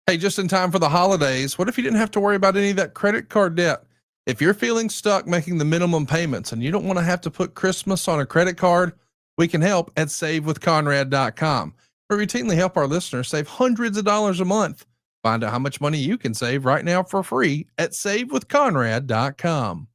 Hey, just in time for the holidays, what if you didn't have to worry about any of that credit card debt? If you're feeling stuck making the minimum payments and you don't want to have to put Christmas on a credit card, we can help at savewithconrad.com. We routinely help our listeners save hundreds of dollars a month. Find out how much money you can save right now for free at savewithconrad.com.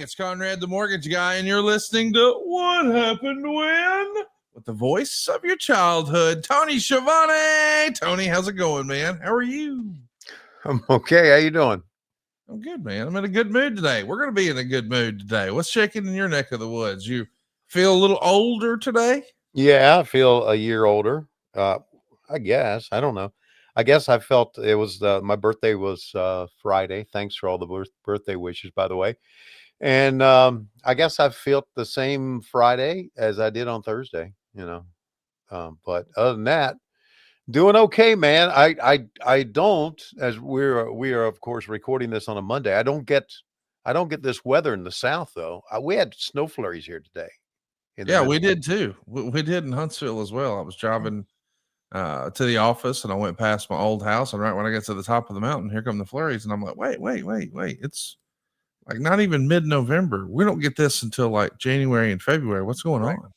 It's Conrad, the mortgage guy, and you're listening to What Happened When? With the voice of your childhood, Tony Schiavone. Tony, how's it going, man? How are you? I'm okay. How you doing? I'm good, man. I'm in a good mood today. We're going to be in a good mood today. What's shaking in your neck of the woods? You feel a little older today? Yeah, I feel a year older. I guess. I don't know. I guess I felt it was my birthday was Friday. Thanks for all the birthday wishes, by the way. And I guess I felt the same Friday as I did on Thursday, but other than that, doing okay, man. I don't, as we are of course recording this on a Monday. I don't get this weather in the South though. We had snow flurries here today. Yeah, we did too. We did in Huntsville as well. I was driving to the office and I went past my old house, and right when I get to the top of the mountain, here come the flurries, and I'm like, wait. It's like not even mid-November. We don't get this until like January and February. What's going on?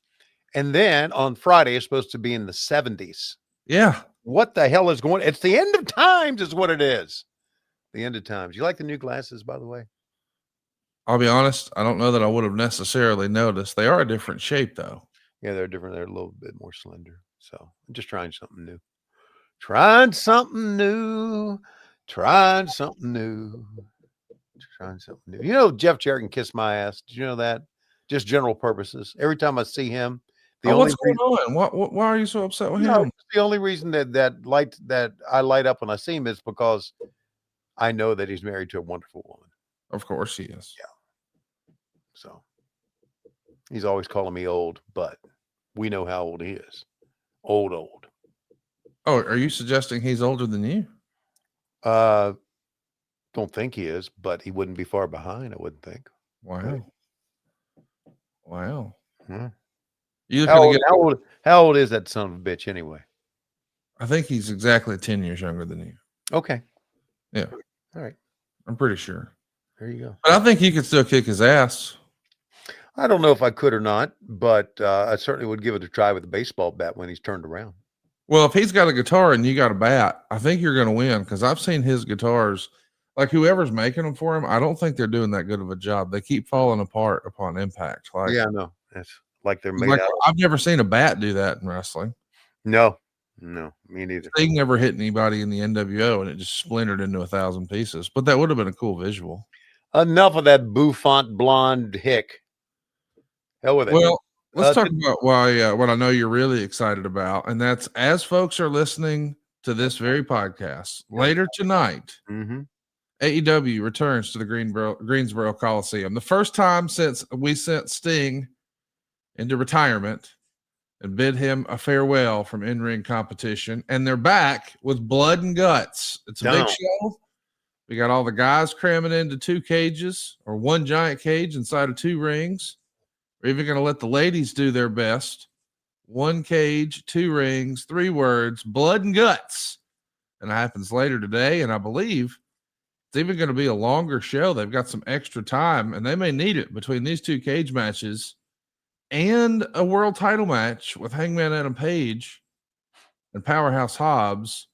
And then on Friday, it's supposed to be in the 70s. Yeah. What the hell is going on? It's the end of times is what it is. The end of times. You like the new glasses, by the way? I'll be honest. I don't know that I would have necessarily noticed. They are a different shape though. Yeah, they're different. They're a little bit more slender. So I'm just trying something new. Trying something new. You know, Jeff Jarrett can kiss my ass. Did you know that? Just general purposes. Every time I see him, what's going on? Why are you so upset with him? The only reason that I light up when I see him is because I know that he's married to a wonderful woman. Of course he is. Yeah. So he's always calling me old, but we know how old he is. Old. Oh, are you suggesting he's older than you? Don't think he is, but he wouldn't be far behind, I wouldn't think. Wow. Hmm. How old is that son of a bitch anyway? I think he's exactly 10 years younger than you. Okay. Yeah. All right. I'm pretty sure. There you go. But I think you could still kick his ass. I don't know if I could or not, but I certainly would give it a try with a baseball bat when he's turned around. Well, if he's got a guitar and you got a bat, I think you're going to win, because I've seen his guitars, like whoever's making them for him, I don't think they're doing that good of a job. They keep falling apart upon impact. Like, yeah, no, it's like they're made out. I've never seen a bat do that in wrestling. No, me neither. Sting never hit anybody in the NWO, and it just splintered into 1,000 pieces. But that would have been a cool visual. Enough of that bouffant blonde hick. Hell with it. Well, let's talk about what I know you're really excited about, and that's, as folks are listening to this very podcast later tonight, AEW returns to the Greensboro Coliseum. The first time since we sent Sting into retirement and bid him a farewell from in-ring competition, and they're back with blood and guts. It's a big show. We got all the guys cramming into 2 cages, or 1 giant cage inside of 2 rings. We're even going to let the ladies do their best one cage, 2 rings, 3 words, blood and guts. And it happens later today. And I believe it's even going to be a longer show. They've got some extra time, and they may need it between these 2 cage matches and a world title match with Hangman Adam Page and Powerhouse Hobbs.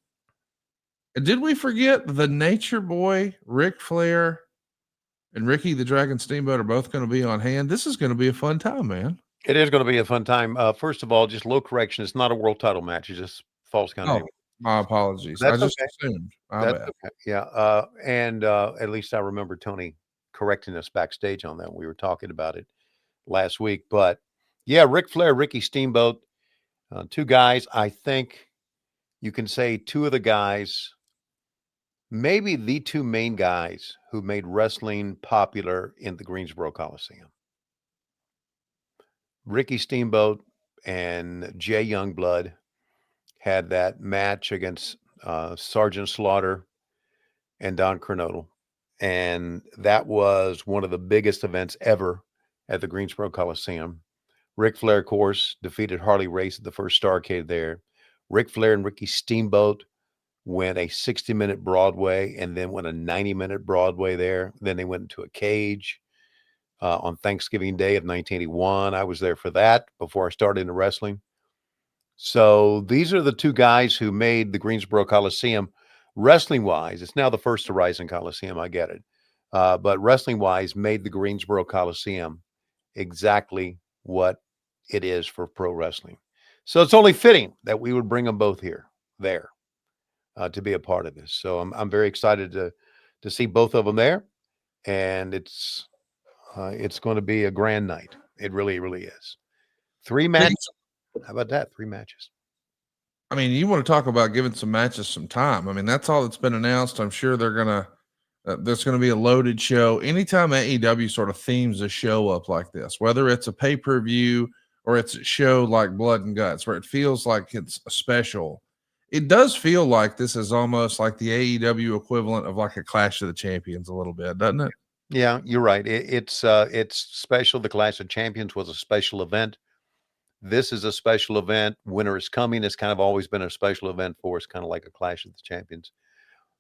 And did we forget the Nature Boy, Ric Flair, and Ricky the Dragon Steamboat are both going to be on hand? This is going to be a fun time, man. It is going to be a fun time. First of all, just low correction. It's not a world title match. It's just Falls Count Anywhere. My apologies. That's I just okay. assumed. That's okay. Yeah. And at least I remember Tony correcting us backstage on that. We were talking about it last week. But yeah, Ric Flair, Ricky Steamboat, 2 guys. I think you can say 2 of the guys, maybe the 2 main guys who made wrestling popular in the Greensboro Coliseum. Ricky Steamboat and Jay Youngblood had that match against Sergeant Slaughter and Don Coronado. And that was one of the biggest events ever at the Greensboro Coliseum. Ric Flair, of course, defeated Harley Race at the first Starrcade there. Ric Flair and Ricky Steamboat went a 60-minute Broadway and then went a 90-minute Broadway there. Then they went into a cage on Thanksgiving Day of 1981. I was there for that before I started into wrestling. So these are the 2 guys who made the Greensboro Coliseum wrestling-wise. It's now the first Horizon Coliseum, I get it. But wrestling-wise made the Greensboro Coliseum exactly what it is for pro wrestling. So it's only fitting that we would bring them both there to be a part of this. So I'm very excited to see both of them there. And it's going to be a grand night. It really, really is. 3 matches. How about that? 3 matches. I mean, you want to talk about giving some matches some time. I mean, that's all that's been announced. I'm sure they're going to, there's going to be a loaded show. Anytime AEW sort of themes a show up like this, whether it's a pay-per-view or it's a show like Blood and Guts, where it feels like it's a special, it does feel like this is almost like the AEW equivalent of like a Clash of the Champions a little bit, doesn't it? Yeah, you're right. It's special. The Clash of Champions was a special event. This is a special event. Winter is Coming. It's kind of always been a special event for us, kind of like a Clash of the Champions.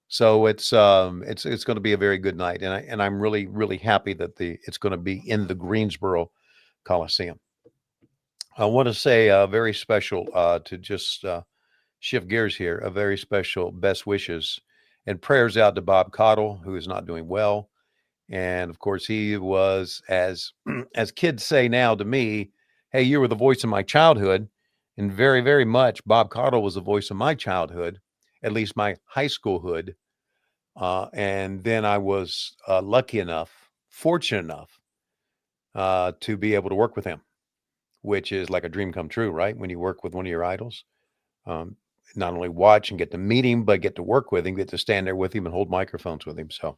So it's going to be a very good night, and I'm really, really happy that it's going to be in the Greensboro Coliseum. I want to say a very special to just shift gears here. A very special best wishes and prayers out to Bob Cottle, who is not doing well. And of course, he was, as kids say now to me, hey, you were the voice of my childhood. And very, very much, Bob Cottle was the voice of my childhood, at least my high school hood. And then I was fortunate enough to be able to work with him, which is like a dream come true, right? When you work with one of your idols, not only watch and get to meet him, but get to work with him, get to stand there with him and hold microphones with him. So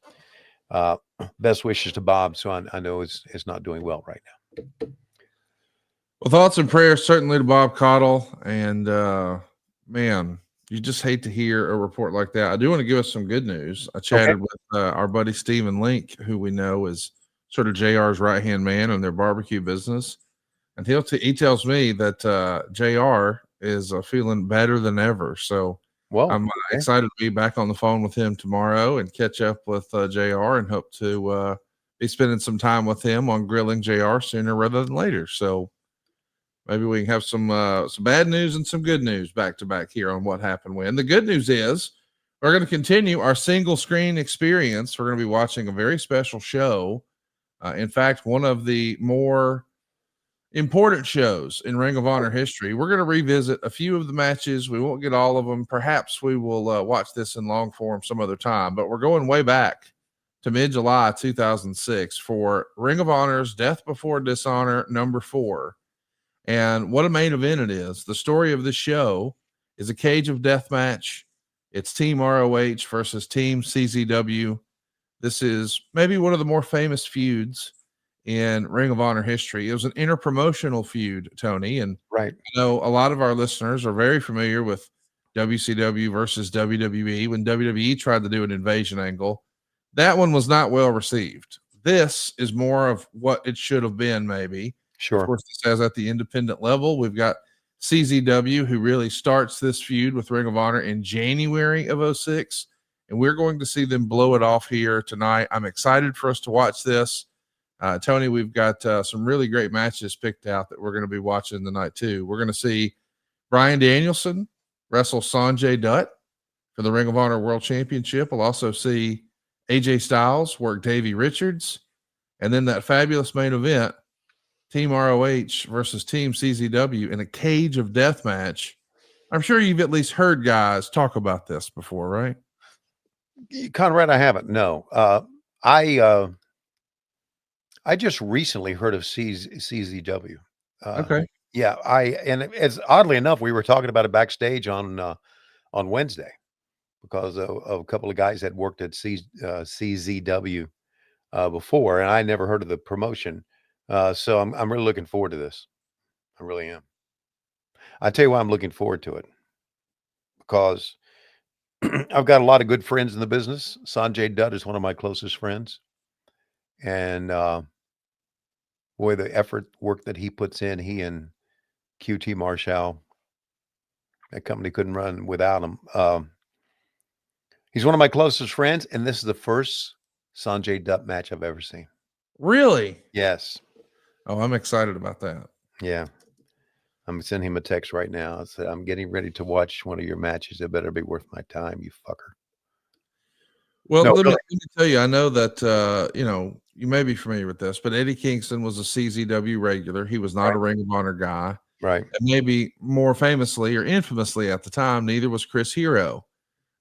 best wishes to Bob. So I know is not doing well right now. Well, thoughts and prayers certainly to Bob Cottle. And man, you just hate to hear a report like that. I do want to give us some good news. I chatted with our buddy Stephen Link, who we know is sort of JR's right-hand man in their barbecue business. And he tells me that JR is feeling better than ever. So I'm excited to be back on the phone with him tomorrow and catch up with JR, and hope to be spending some time with him on grilling JR sooner rather than later. So maybe we can have some bad news and some good news back to back here on what happened when. The good news is we're going to continue our single screen experience. We're going to be watching a very special show. In fact, one of the more important shows in Ring of Honor history. We're going to revisit a few of the matches. We won't get all of them. Perhaps we will watch this in long form some other time, but we're going way back to mid-July 2006 for Ring of Honor's Death Before Dishonor #4. And what a main event it is. The story of this show is a cage of death match. It's Team ROH versus Team CZW. This is maybe one of the more famous feuds in Ring of Honor history. It was an interpromotional feud, Tony. And right, I know a lot of our listeners are very familiar with WCW versus WWE. When WWE tried to do an invasion angle, that one was not well received. This is more of what it should have been, maybe. Sure. Of course, this has at the independent level. We've got CZW, who really starts this feud with Ring of Honor in January of 06. And we're going to see them blow it off here tonight. I'm excited for us to watch this. Tony, we've got some really great matches picked out that we're going to be watching tonight too. We're going to see Bryan Danielson wrestle Sanjay Dutt for the Ring of Honor World Championship. We'll also see AJ Styles work Davey Richards. And then that fabulous main event, Team ROH versus Team CZW in a cage of death match. I'm sure you've at least heard guys talk about this before, right? Conrad, I haven't. No. I just recently heard of CZW. Okay. Yeah, and it's oddly enough, we were talking about it backstage on Wednesday because of a couple of guys that worked at CZW before, and I never heard of the promotion. So I'm really looking forward to this. I really am. I tell you why I'm looking forward to it, because I've got a lot of good friends in the business. Sanjay Dutt is one of my closest friends, and boy, the work that he puts in, he and QT Marshall, that company couldn't run without him. He's one of my closest friends, and this is the first Sanjay Dutt match I've ever seen. Really? Yes. Oh, I'm excited about that. Yeah. I'm sending him a text right now. I said, I'm getting ready to watch one of your matches. It better be worth my time, you fucker. Well, No, let really. me tell you, I know that, you may be familiar with this, but Eddie Kingston was a CZW regular. He was not a Ring of Honor guy. Right. And maybe more famously or infamously at the time, neither was Chris Hero.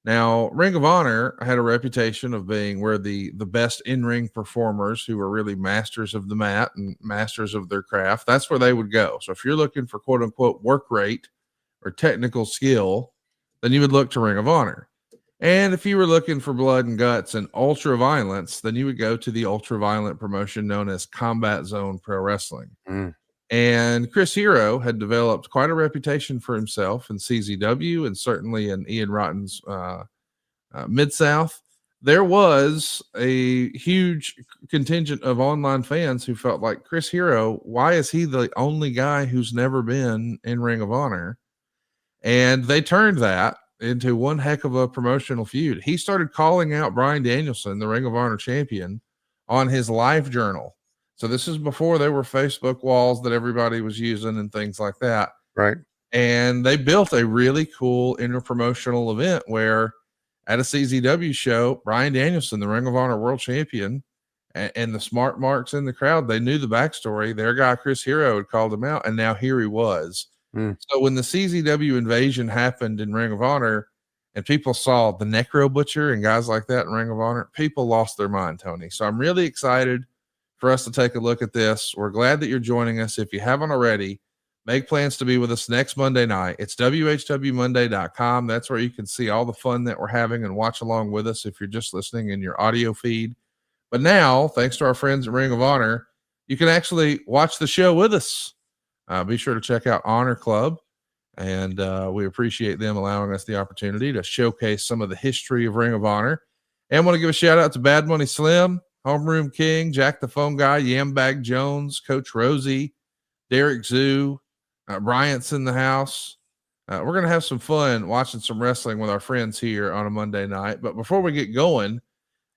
Now, Ring of Honor had a reputation of being where the best in-ring performers who were really masters of the mat and masters of their craft, that's where they would go. So if you're looking for quote unquote work rate or technical skill, then you would look to Ring of Honor. And if you were looking for blood and guts and ultra violence, then you would go to the ultra violent promotion known as Combat Zone Pro Wrestling. Mm. And Chris Hero had developed quite a reputation for himself in CZW and certainly in Ian Rotten's Mid-South. There was a huge contingent of online fans who felt like, Chris Hero, why is he the only guy who's never been in Ring of Honor? And they turned that into one heck of a promotional feud. He started calling out Bryan Danielson, the Ring of Honor champion, on his live journal. So this is before there were Facebook walls that everybody was using and things like that. Right. And they built a really cool interpromotional event where at a CZW show, Bryan Danielson, the Ring of Honor world champion, and the smart marks in the crowd, they knew the backstory. Their guy, Chris Hero, had called him out, and now here he was. So when the CZW invasion happened in Ring of Honor and people saw the Necro Butcher and guys like that in Ring of Honor, people lost their mind, Tony. So I'm really excited for us to take a look at this. We're glad that you're joining us. If you haven't already, make plans to be with us next Monday night. It's whwmonday.com. That's where you can see all the fun that we're having and watch along with us if you're just listening in your audio feed. But now, thanks to our friends at Ring of Honor, you can actually watch the show with us. Be sure to check out Honor Club, and we appreciate them allowing us the opportunity to showcase some of the history of Ring of Honor. And want to give a shout out to Bad Money Slim, Homeroom King, Jack the Phone Guy, Yambag Jones, Coach Rosie, Derek Zoo, Bryant's in the house. We're going to have some fun watching some wrestling with our friends here on a Monday night. But before we get going,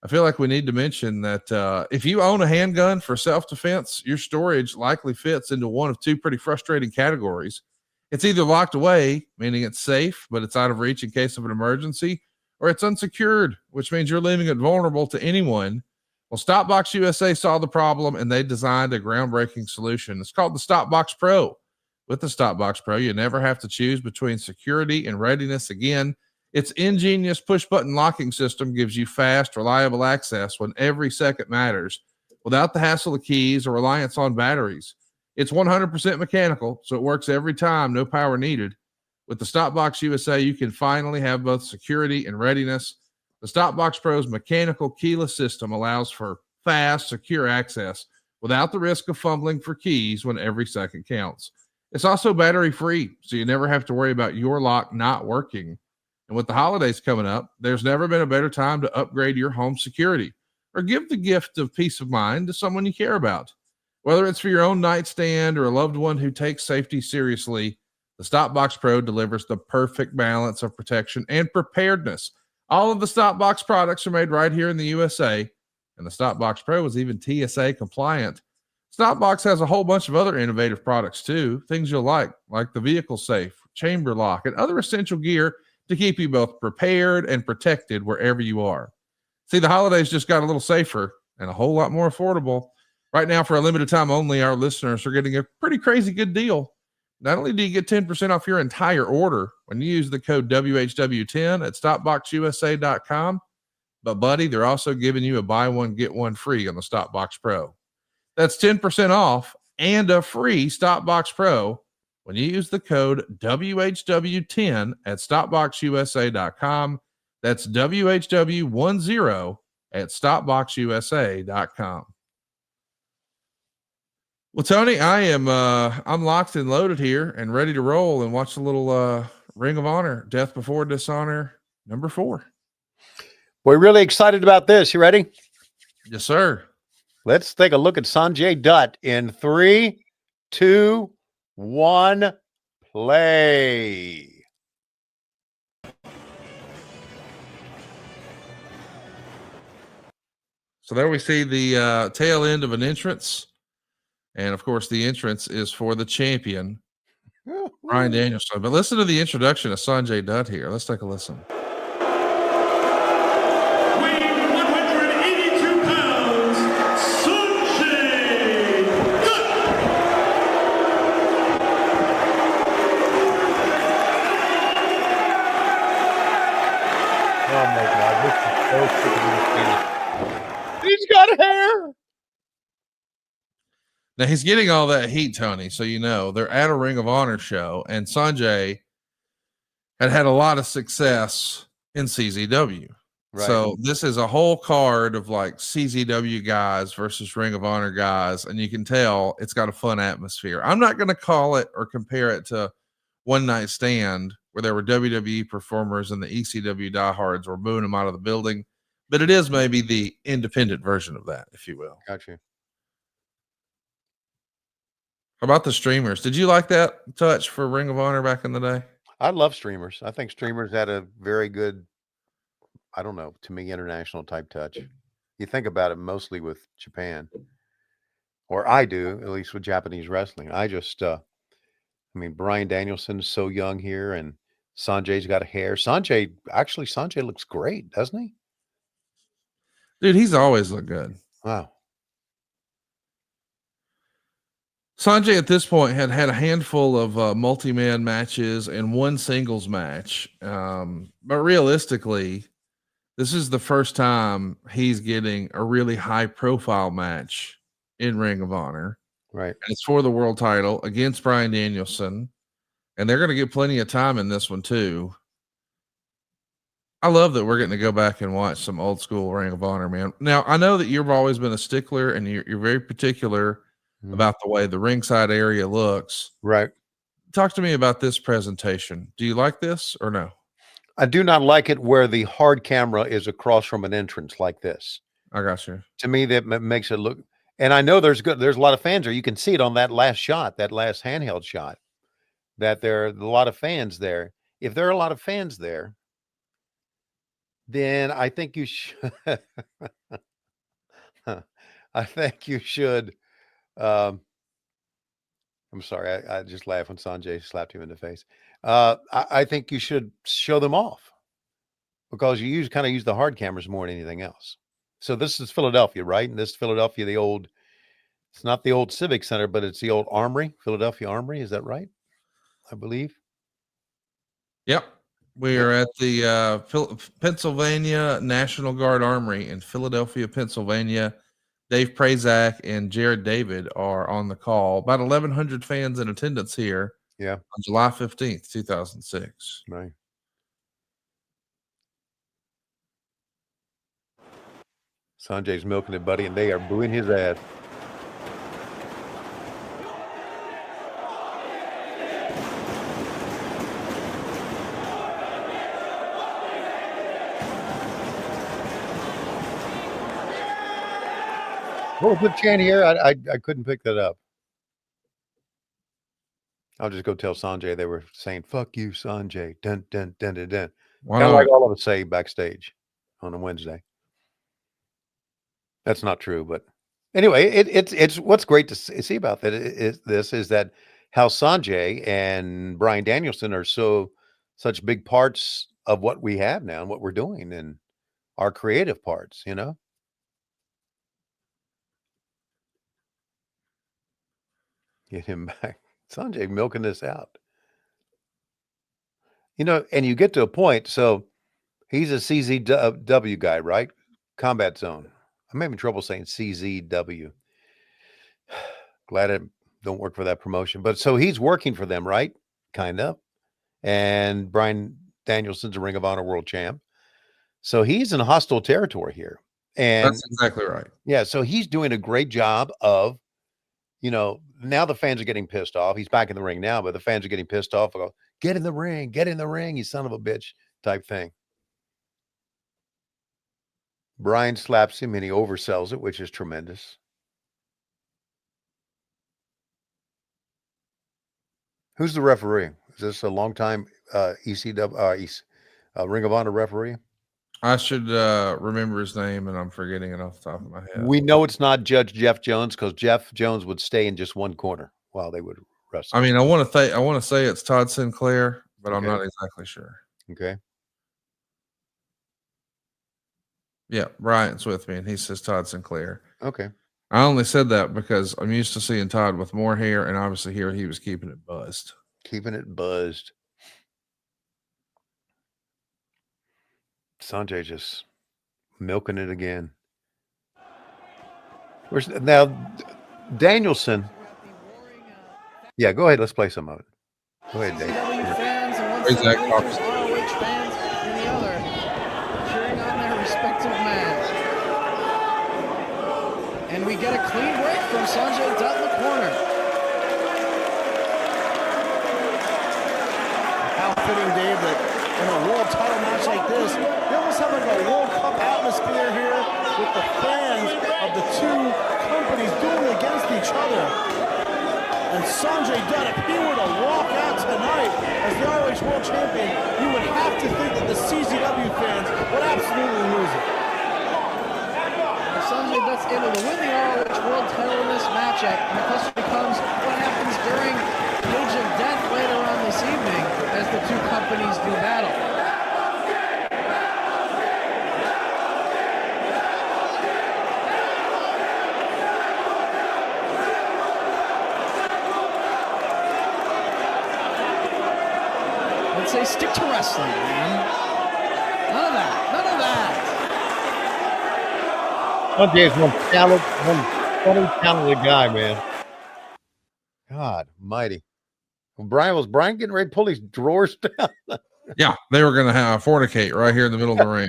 I feel like we need to mention that if you own a handgun for self-defense, your storage likely fits into one of two pretty frustrating categories. It's either locked away, meaning it's safe, but it's out of reach in case of an emergency, or it's unsecured, which means you're leaving it vulnerable to anyone. Well, Stopbox USA saw the problem, and they designed a groundbreaking solution. It's called the Stopbox Pro. With the Stopbox Pro, you never have to choose between security and readiness again. Its ingenious push-button locking system gives you fast, reliable access when every second matters, without the hassle of keys or reliance on batteries. It's 100% mechanical, so it works every time, no power needed. With the Stopbox USA, you can finally have both security and readiness. The Stopbox Pro's mechanical keyless system allows for fast, secure access without the risk of fumbling for keys when every second counts. It's also battery-free, so you never have to worry about your lock not working. And with the holidays coming up, there's never been a better time to upgrade your home security or give the gift of peace of mind to someone you care about. Whether it's for your own nightstand or a loved one who takes safety seriously, the The Stop Box Pro delivers the perfect balance of protection and preparedness. All of the Stop Box products are made right here in the USA, and the Stop Box Pro is even TSA compliant. Stop Box has a whole bunch of other innovative products too, things you'll like the vehicle safe, chamber lock, and other essential gear to keep you both prepared and protected wherever you are. See, the holidays just got a little safer and a whole lot more affordable. Right now, for a limited time only, our listeners are getting a pretty crazy good deal. Not only do you get 10% off your entire order when you use the code WHW10 at StopBoxUSA.com, but buddy, they're also giving you a buy one, get one free on the Stop Box Pro. That's 10% off and a free Stop Box Pro when you use the code WHW10 at StopBoxUSA.com. That's WHW10 at StopBoxUSA.com. Well, Tony, I'm locked and loaded here and ready to roll and watch a little Ring of Honor, Death Before Dishonor number 4. We're really excited about this. You ready? Yes, sir. Let's take a look at Sanjay Dutt in 3, 2, 1, play. So there we see the tail end of an entrance. And of course, the entrance is for the champion, Bryan Danielson. But listen to the introduction of Sanjay Dutt here. Let's take a listen. Weighing 182 pounds, Sanjay Dutt. Oh my God, this is so freaking. He's got hair. Now he's getting all that heat, Tony. So you know they're at a Ring of Honor show, and Sanjay had a lot of success in CZW. Right. So this is a whole card of like CZW guys versus Ring of Honor guys, and you can tell it's got a fun atmosphere. I'm not going to call it or compare it to One Night Stand, where there were WWE performers and the ECW diehards were booing them out of the building, but it is maybe the independent version of that, if you will. Gotcha. How about the streamers? Did you like that touch for Ring of Honor back in the day? I love streamers. I think streamers had a very good, I don't know, to me, international type touch. You think about it mostly with Japan, or I do, at least with Japanese wrestling. I just, I mean, Bryan Danielson's so young here, and Sanjay's got hair. Sanjay looks great, doesn't he? Dude, he's always looked good. Wow. Sanjay at this point had a handful of multi-man matches and one singles match. But realistically, this is the first time he's getting a really high-profile match in Ring of Honor. Right. And it's for the world title against Bryan Danielson. And they're going to get plenty of time in this one, too. I love that we're getting to go back and watch some old school Ring of Honor, man. Now, I know that you've always been a stickler and you're very particular about the way the ringside area looks. Right. Talk to me about this presentation. Do you like this or no? I do not like it where the hard camera is across from an entrance like this. I got you. To me, that makes it look, and I know there's a lot of fans there. You can see it on that last shot, that last handheld shot, that there are a lot of fans there. If there are a lot of fans there, then I think you should, I think you should, I'm sorry, I just laughed when Sanjay slapped him in the face. I think you should show them off because you kind of use the hard cameras more than anything else. So this is Philadelphia, right? And this is Philadelphia, it's not the old Civic Center, but it's the old Armory, Philadelphia Armory. Is that right? I believe. Yep. We are at the Pennsylvania National Guard Armory in Philadelphia, Pennsylvania. Dave Prazak and Jared David are on the call. About 1,100 fans in attendance here. Yeah. On July 15th, 2006. Right. Sanjay's milking it, buddy, and they are booing his ass. What was the chant here? I couldn't pick that up. I'll just go tell Sanjay they were saying, "Fuck you, Sanjay." Dun, dun, dun, dun, dun. Why Kind of not? like all of us say backstage on a Wednesday. That's not true, but anyway, it's what's great to see about that is that how Sanjay and Brian Danielson are such big parts of what we have now and what we're doing and our creative parts, you know. Get him back. Sanjay milking this out. You know, and you get to a point, so he's a CZW guy, right? Combat Zone. I'm having trouble saying CZW. Glad I don't work for that promotion. But so he's working for them, right? Kind of. And Brian Danielson's a Ring of Honor world champ. So he's in hostile territory here. And That's exactly right. yeah, so he's doing a great job of, you know, now the fans are getting pissed off. He's back in the ring now, but the fans are getting pissed off. Go, get in the ring, you son of a bitch type thing. Brian slaps him and he oversells it, which is tremendous. Who's the referee? Is this a longtime ECW Ring of Honor referee? I should remember his name, and I'm forgetting it off the top of my head. We know it's not Judge Jeff Jones because Jeff Jones would stay in just one corner while they would wrestle. I mean, I want to say it's Todd Sinclair, but I'm not exactly sure. Okay. Yeah, Bryant's with me, and he says Todd Sinclair. Okay. I only said that because I'm used to seeing Todd with more hair, and obviously here he was keeping it buzzed. Keeping it buzzed. Sanjay just milking it again. Now, Danielson. Yeah, go ahead. Let's play some of it. Go ahead, Dave. Fans and one Where's that side, cop? ROH fans in the other, cheering on their respective match. And we get a clean break from Sanjay Dutt in the corner. How fitting, Dave, that in a world title match like this, you almost have like a World Cup atmosphere here with the fans of the two companies dueling against each other. And Sanjay Dutt, if he were to walk out tonight as the ROH World Champion, you would have to think that the CZW fans would absolutely lose it. Sanjay Dutt's able to win the ROH World title in this matchup, and the question becomes what happens during the Age of Death later on this evening as the two companies do battle. Let's say stick to wrestling, man. None of that. None of that. Sanjay's one funny, talented guy, man. God mighty. Was Brian getting ready to pull his drawers down? Yeah, they were going to have fornicate right here in the middle of the ring.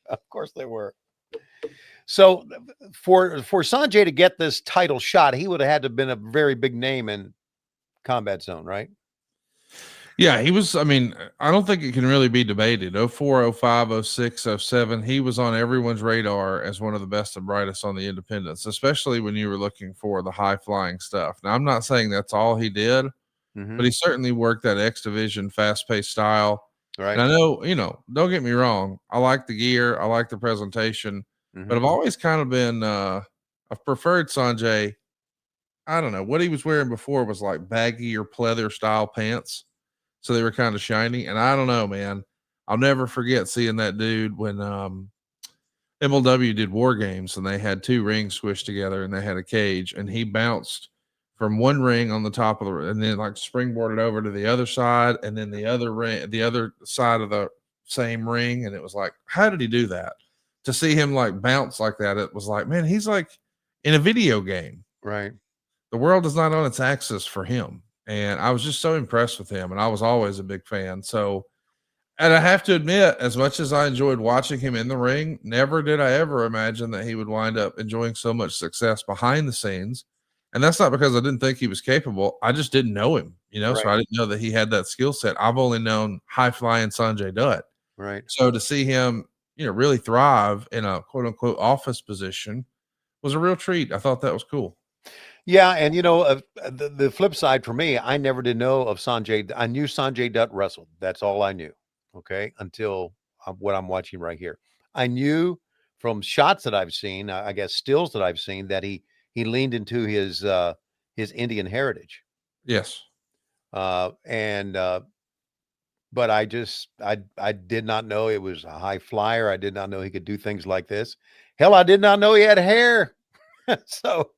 Of course they were. So for Sanjay to get this title shot, he would have had to have been a very big name in Combat Zone, right? Yeah, he was. I mean, I don't think it can really be debated. 04, 05, 06, 07, he was on everyone's radar as one of the best and brightest on the independents, especially when you were looking for the high flying stuff. Now, I'm not saying that's all he did, but he certainly worked that X Division fast paced style. Right. And I know, don't get me wrong. I like the gear. I like the presentation, but I've always kind of been, I've preferred Sanjay. I don't know what he was wearing before was like baggy or pleather style pants. So they were kind of shiny. And I don't know, man. I'll never forget seeing that dude when MLW did War Games and they had two rings squished together and they had a cage and he bounced from one ring on the top of the and then like springboarded over to the other side and then the other side of the same ring. And it was like, how did he do that? To see him like bounce like that, it was like, man, he's like in a video game. Right. The world is not on its axis for him. And I was just so impressed with him. And I was always a big fan. So, and I have to admit, as much as I enjoyed watching him in the ring, never did I ever imagine that he would wind up enjoying so much success behind the scenes. And that's not because I didn't think he was capable. I just didn't know him, Right. so I didn't know that he had that skill set. I've only known high flying Sanjay Dutt. Right. So to see him, really thrive in a quote unquote office position was a real treat. I thought that was cool. Yeah, and the flip side for me, I never did know of Sanjay. I knew Sanjay Dutt wrestled. That's all I knew. Okay, until what I'm watching right here. I knew from shots that I've seen, I guess stills that I've seen, that he leaned into his Indian heritage. Yes. And but I did not know it was a high flyer. I did not know he could do things like this. Hell, I did not know he had hair. so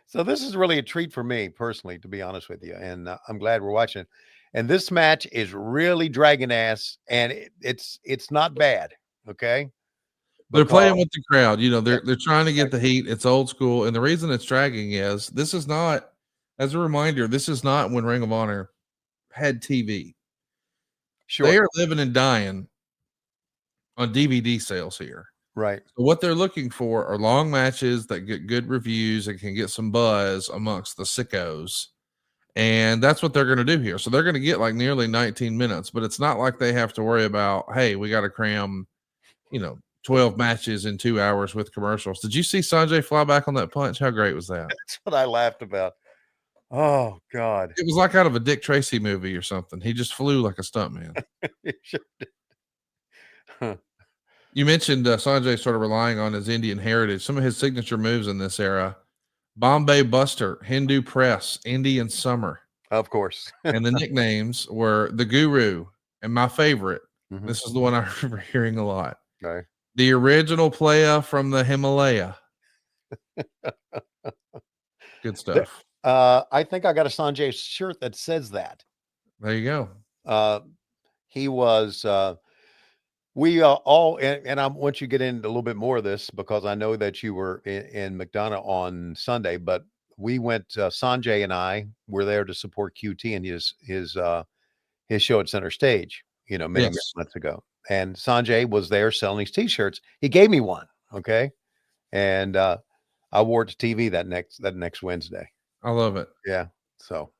So this is really a treat for me personally, to be honest with you, and I'm glad we're watching. And this match is really dragging ass, and it's not bad. Okay, They're playing because with the crowd. You know, yeah, they're trying to get the heat. It's old school. And the reason it's dragging is this is not, as a reminder, this is not when Ring of Honor had TV. They sure, are living and dying on DVD sales here. right, So what they're looking for are long matches that get good reviews and can get some buzz amongst the sickos. And that's what they're going to do here. So they're going to get like nearly 19 minutes, but it's not like they have to worry about, hey, we got to cram, 12 matches in 2 hours with commercials. Did you see Sanjay fly back on that punch? How great was that? that's what I laughed about. Oh God, It was like out of a Dick Tracy movie or something. He just flew like a stuntman. Huh. You mentioned Sanjay sort of relying on his Indian heritage. Some of his signature moves in this era: Bombay Buster, Hindu Press, Indian Summer. Of course. And the nicknames were the Guru and my favorite. Mhm. This is the one I remember hearing a lot. Okay. The original playa from the Himalaya. Good stuff. I think I got a Sanjay shirt that says that. There you go. He was. We all, and I want you to get into a little bit more of this because I know that you were in McDonough on Sunday, but we went. Sanjay and I were there to support QT and his show at Center Stage. Many Yes. months ago, and Sanjay was there selling his T-shirts. He gave me one, okay, and I wore it to TV that next Wednesday. I love it. Yeah, so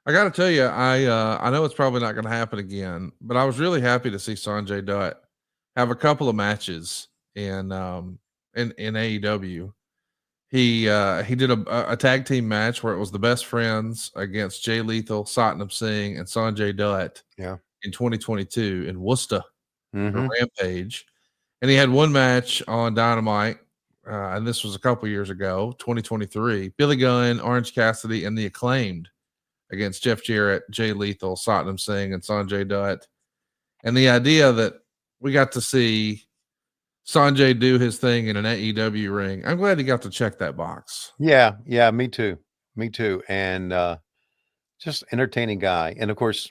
I got to tell you, I know it's probably not going to happen again, but I was really happy to see Sanjay Dutt have a couple of matches in AEW. He did a tag team match where it was the Best Friends against Jay Lethal, Satnam Singh, and Sanjay Dutt. Yeah. In 2022 in Worcester for mhm. Rampage, and he had one match on Dynamite, and this was a couple years ago, 2023. Billy Gunn, Orange Cassidy, and the Acclaimed against Jeff Jarrett, Jay Lethal, Satnam Singh, and Sanjay Dutt. And the idea that we got to see Sanjay do his thing in an AEW ring, I'm glad he got to check that box. Yeah, me too, and just entertaining guy, and of course.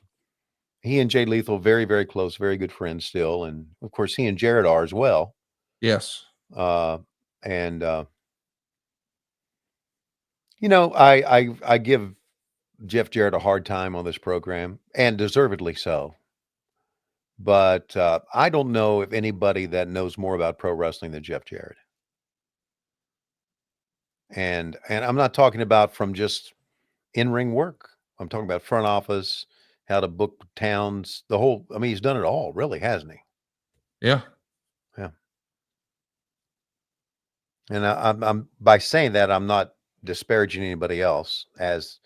He and Jay Lethal, very, very close, very good friends still. And of course, he and Jarrett are as well. Yes. And I give Jeff Jarrett a hard time on this program, and deservedly so. But I don't know if anybody that knows more about pro wrestling than Jeff Jarrett. And I'm not talking about from just in-ring work. I'm talking about front office, how to book towns, the whole. I mean, he's done it all, really, hasn't he? Yeah. Yeah. And I'm by saying that I'm not disparaging anybody else, as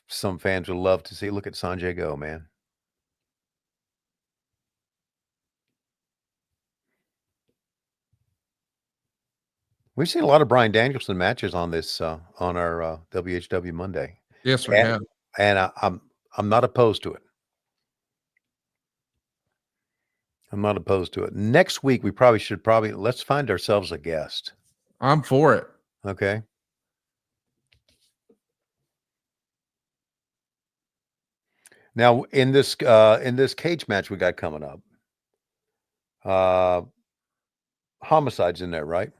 some fans would love to see. Look at Sanjay go, man. We've seen a lot of Bryan Danielson matches on this on our WHW Monday. Yes, we have. And I'm not opposed to it. I'm not opposed to it. Next week we should let's find ourselves a guest. I'm for it. Okay. Now in this cage match we got coming up, Homicide's in there, right?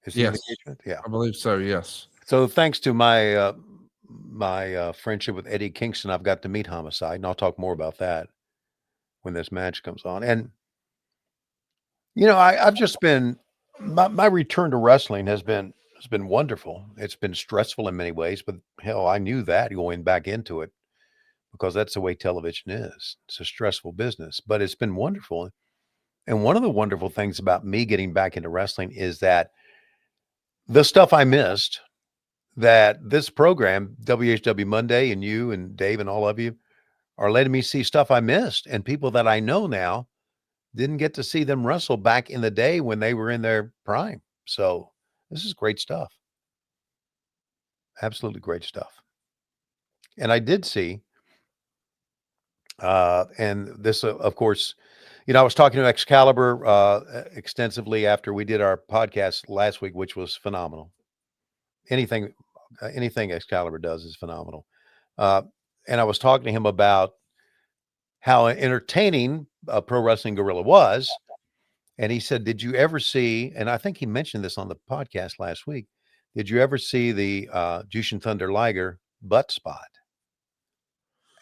Is he in the Yes. cage match? Yeah. I believe so. Yes. So thanks to my my friendship with Eddie Kingston, I've got to meet Homicide, and I'll talk more about that when this match comes on. And I've just been my return to wrestling has been wonderful. It's been stressful in many ways, but hell, I knew that going back into it because that's the way television is. It's a stressful business, but it's been wonderful. And one of the wonderful things about me getting back into wrestling is that the stuff I missed that this program, WHW Monday, and you and Dave and all of you are letting me see stuff I missed, and people that I know now didn't get to see them wrestle back in the day when they were in their prime. So this is great stuff. Absolutely great stuff. And I did see, and this, of course, I was talking to Excalibur extensively after we did our podcast last week, which was phenomenal. Anything Excalibur does is phenomenal. And I was talking to him about how entertaining Pro Wrestling Guerrilla was. And he said, did you ever see, and I think he mentioned this on the podcast last week, did you ever see the Jushin Thunder Liger butt spot?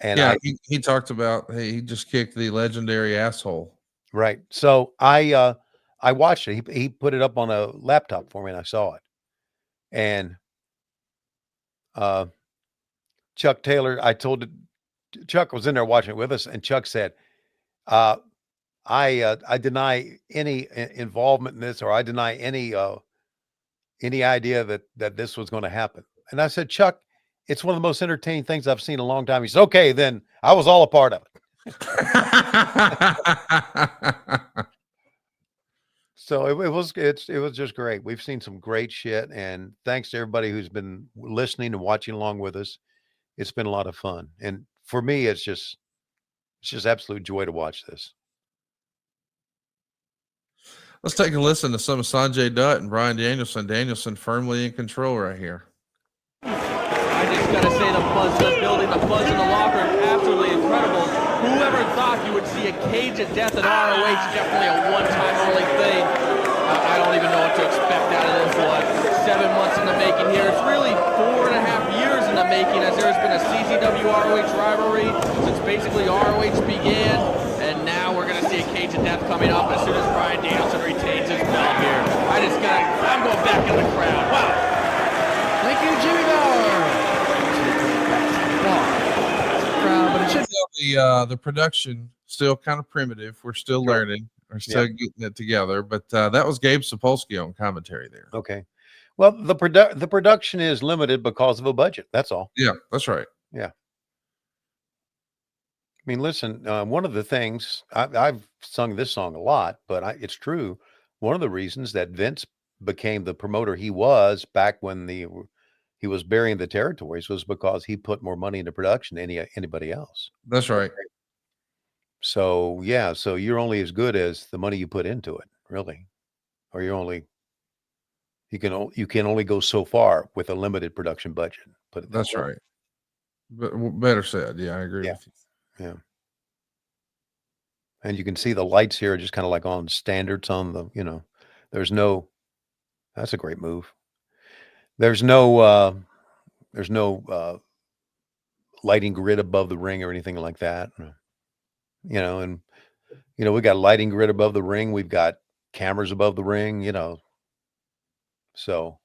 And yeah, he talked about, hey, he just kicked the legendary asshole. Right. So I watched it. He put it up on a laptop for me, and I saw it. And Chuck Taylor, Chuck was in there watching it with us, and Chuck said, I deny any involvement in this, or I deny any idea that this was going to happen. And I said, Chuck, it's one of the most entertaining things I've seen in a long time. He said, okay, then I was all a part of it. So it was just great. We've seen some great shit, and thanks to everybody who's been listening and watching along with us. It's been a lot of fun, and for me, it's just absolute joy to watch this. Let's take a listen to some of Sanjay Dutt and Bryan Danielson. Danielson firmly in control right here. I just gotta say, the buzz in the building, the buzz in the locker room, absolutely incredible. Whoever thought you would see a cage of death at ROH? Definitely a one-time only thing. I don't even know what to expect out of this one. 7 months in the making here. It's really 4.5 years in the making, as there's been a CZW ROH rivalry since basically ROH began, and now we're gonna see a cage of death coming up as soon as Bryan Danielson retains his belt here. I'm going back in the crowd. Wow. Thank you, Jimmy Bauer. Crowd, but it should the production still kind of primitive. We're still learning. We're still getting it together. But that was Gabe Sapolsky on commentary there. Okay. Well, the production is limited because of a budget. That's all. Yeah, that's right. Yeah. I mean, listen, one of the things I've sung this song a lot, but it's true. One of the reasons that Vince became the promoter he was back when he was burying the territories was because he put more money into production than anybody else. That's right. So yeah, so you're only as good as the money you put into it, really, or you can only go so far with a limited production budget. But that's right. But better said. Yeah, I agree with you. Yeah. And you can see the lights here are just kind of like on standards on the, that's a great move. There's no lighting grid above the ring or anything like that. And we got a lighting grid above the ring. We've got cameras above the ring, so.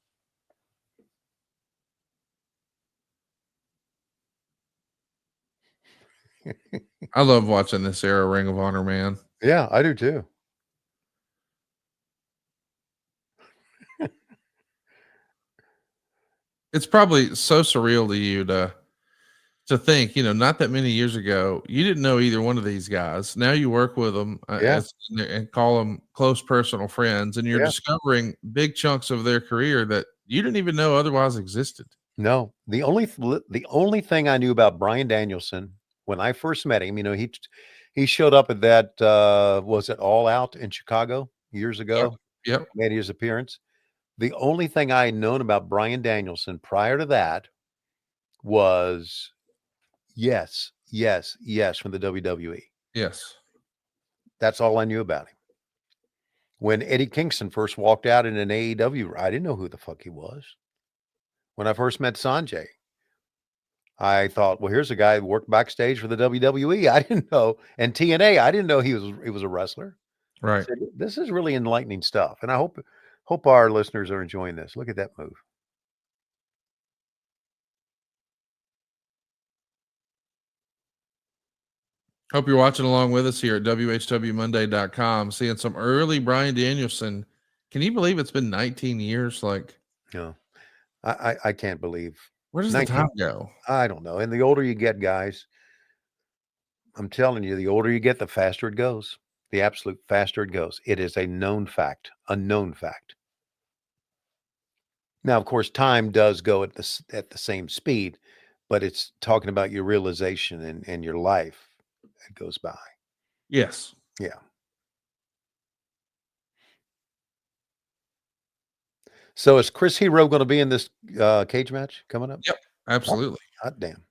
I love watching this era Ring of Honor, man. Yeah, I do too. It's probably so surreal to you to think, not that many years ago, you didn't know either one of these guys. Now you work with them and call them close personal friends, and you're discovering big chunks of their career that you didn't even know otherwise existed. No, the only thing I knew about Bryan Danielson when I first met him, he showed up at that, was it All Out in Chicago years ago? Yep. Made his appearance. The only thing I had known about Bryan Danielson prior to that was yes from the WWE. Yes. That's all I knew about him. When Eddie Kingston first walked out in an AEW, I didn't know who the fuck he was. When I first met Sanjay, I thought, well, here's a guy who worked backstage for the WWE. I didn't know. And TNA, I didn't know he was a wrestler. Right. So this is really enlightening stuff. And I hope our listeners are enjoying this. Look at that move. Hope you're watching along with us here at WHWMonday.com, seeing some early Bryan Danielson. Can you believe it's been 19 years? Like, No, I can't believe. Where does the time go? I don't know. And the older you get, guys, I'm telling you, the older you get, the faster it goes. The absolute faster it goes. It is a known fact, a known fact. Now, of course, time does go at the same speed, but it's talking about your realization and your life that goes by. Yes. Yeah. So is Chris Hero going to be in this cage match coming up? Yep. Absolutely. God damn.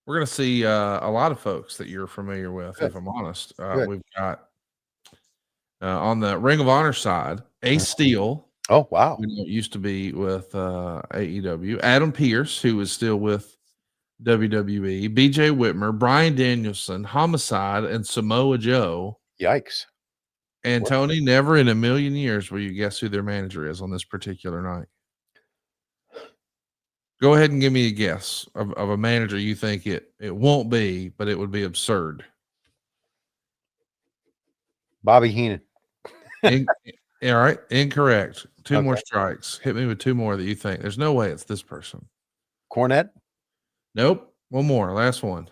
We're going to see a lot of folks that you're familiar with, Good. if I'm honest. Good. We've got on the Ring of Honor side, Ace Steel. Oh, wow. Who used to be with AEW. Adam Pearce, who is still with WWE. BJ Whitmer, Bryan Danielson, Homicide, and Samoa Joe. Yikes. And Tony, never in a million years will you guess who their manager is on this particular night. Go ahead and give me a guess of a manager you think it won't be, but it would be absurd. Bobby Heenan. All right, incorrect. Two Okay. more strikes. Hit me with two more that you think. There's no way it's this person. Cornette. Nope. One more. Last one.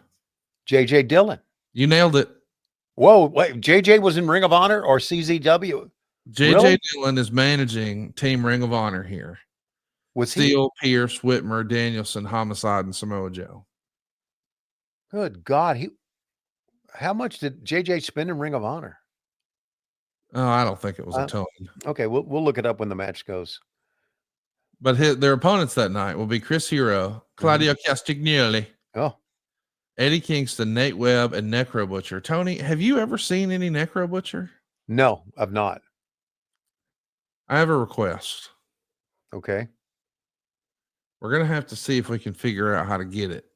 JJ Dillon. You nailed it. Whoa, wait. JJ was in Ring of Honor or CZW? JJ Really? Dillon is managing Team Ring of Honor here. Was he? Steele, Pierce, Whitmer, Danielson, Homicide, and Samoa Joe. Good God. How much did JJ spend in Ring of Honor? Oh, I don't think it was a ton. Okay, we'll look it up when the match goes. But their opponents that night will be Chris Hero, Claudio Castagnoli, Eddie Kingston, Nate Webb, and Necro Butcher. Tony, have you ever seen any Necro Butcher? No, I've not. I have a request. Okay. We're going to have to see if we can figure out how to get it.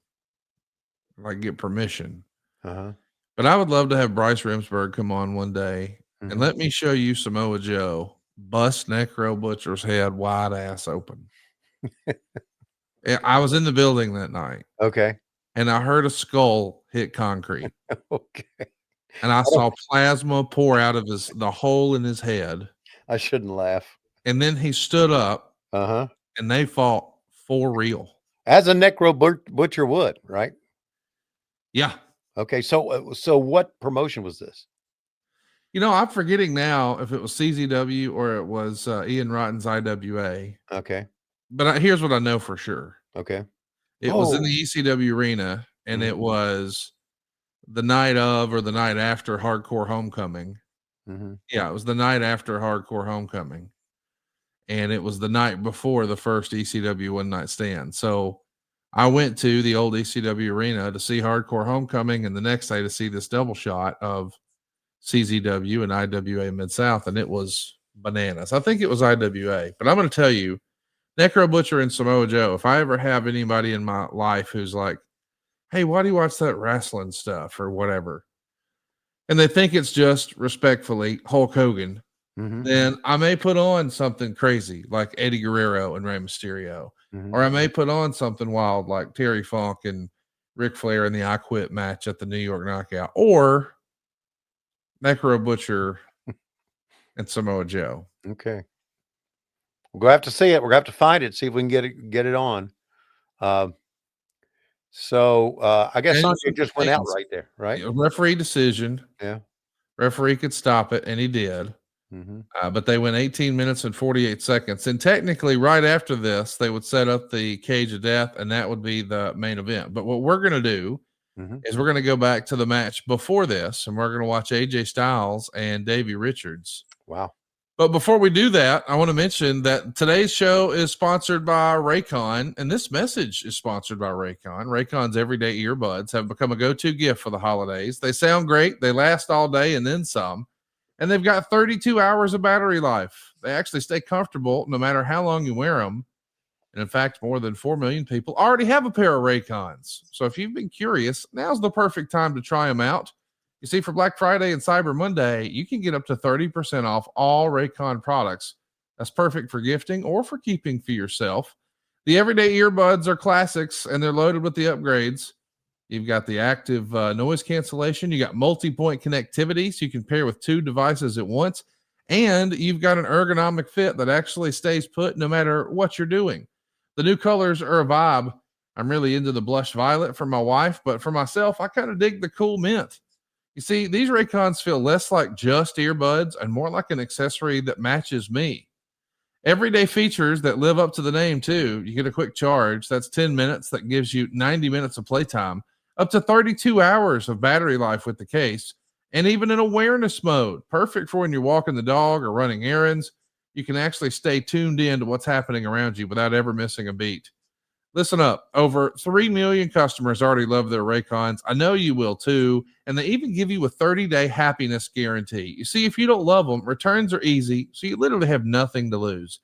Like get permission. But I would love to have Bryce Remsburg come on one day and let me show you Samoa Joe bust Necro Butcher's head wide ass open. I was in the building that night. Okay. And I heard a skull hit concrete. Okay. And I saw plasma pour out of the hole in his head. I shouldn't laugh. And then he stood up. And they fought for real. As a Necro Butcher would, right? Yeah. Okay. So what promotion was this? You know, I'm forgetting now if it was CZW or it was Ian Rotten's IWA. Okay. But here's what I know for sure. Okay. It was in the ECW arena, and it was the night of or the night after Hardcore Homecoming. Yeah, it was the night after Hardcore Homecoming. And it was the night before the first ECW One Night Stand. So I went to the old ECW arena to see Hardcore Homecoming, and the next day to see this double shot of CZW and IWA Mid-South, and it was bananas. I think it was IWA, but I'm going to tell you, Necro Butcher and Samoa Joe, if I ever have anybody in my life who's like, hey, why do you watch that wrestling stuff or whatever? And they think it's just respectfully Hulk Hogan, then I may put on something crazy like Eddie Guerrero and Rey Mysterio, or I may put on something wild like Terry Funk and Ric Flair in the I Quit match at the New York Knockout, or Necro Butcher and Samoa Joe. Okay. We're going to have to see it. We're going to have to find it, see if we can get it on. So I guess it just went out right there, right? Referee decision. Yeah. Referee could stop it, and he did. But they went 18 minutes and 48 seconds. And technically, right after this, they would set up the Cage of Death, and that would be the main event. But what we're going to do is we're going to go back to the match before this, and we're going to watch AJ Styles and Davey Richards. Wow. But before we do that, I want to mention that today's show is sponsored by Raycon, and this message is sponsored by Raycon. Raycon's everyday earbuds have become a go-to gift for the holidays. They sound great. They last all day and then some. And they've got 32 hours of battery life. They actually stay comfortable no matter how long you wear them. And in fact, more than 4 million people already have a pair of Raycons. So if you've been curious, now's the perfect time to try them out. You see, for Black Friday and Cyber Monday, you can get up to 30% off all Raycon products. That's perfect for gifting or for keeping for yourself. The everyday earbuds are classics, and they're loaded with the upgrades. You've got the active noise cancellation. You got multi-point connectivity, so you can pair with two devices at once. And you've got an ergonomic fit that actually stays put no matter what you're doing. The new colors are a vibe. I'm really into the blush violet for my wife, but for myself, I kind of dig the cool mint. You see, these Raycons feel less like just earbuds and more like an accessory that matches me. Everyday features that live up to the name, too. You get a quick charge. That's 10 minutes. That gives you 90 minutes of playtime, up to 32 hours of battery life with the case, and even in awareness mode. Perfect for when you're walking the dog or running errands. You can actually stay tuned in to what's happening around you without ever missing a beat. Listen up. Over 3 million customers already love their Raycons. I know you will too. And they even give you a 30-day happiness guarantee. You see, if you don't love them, returns are easy. So you literally have nothing to lose.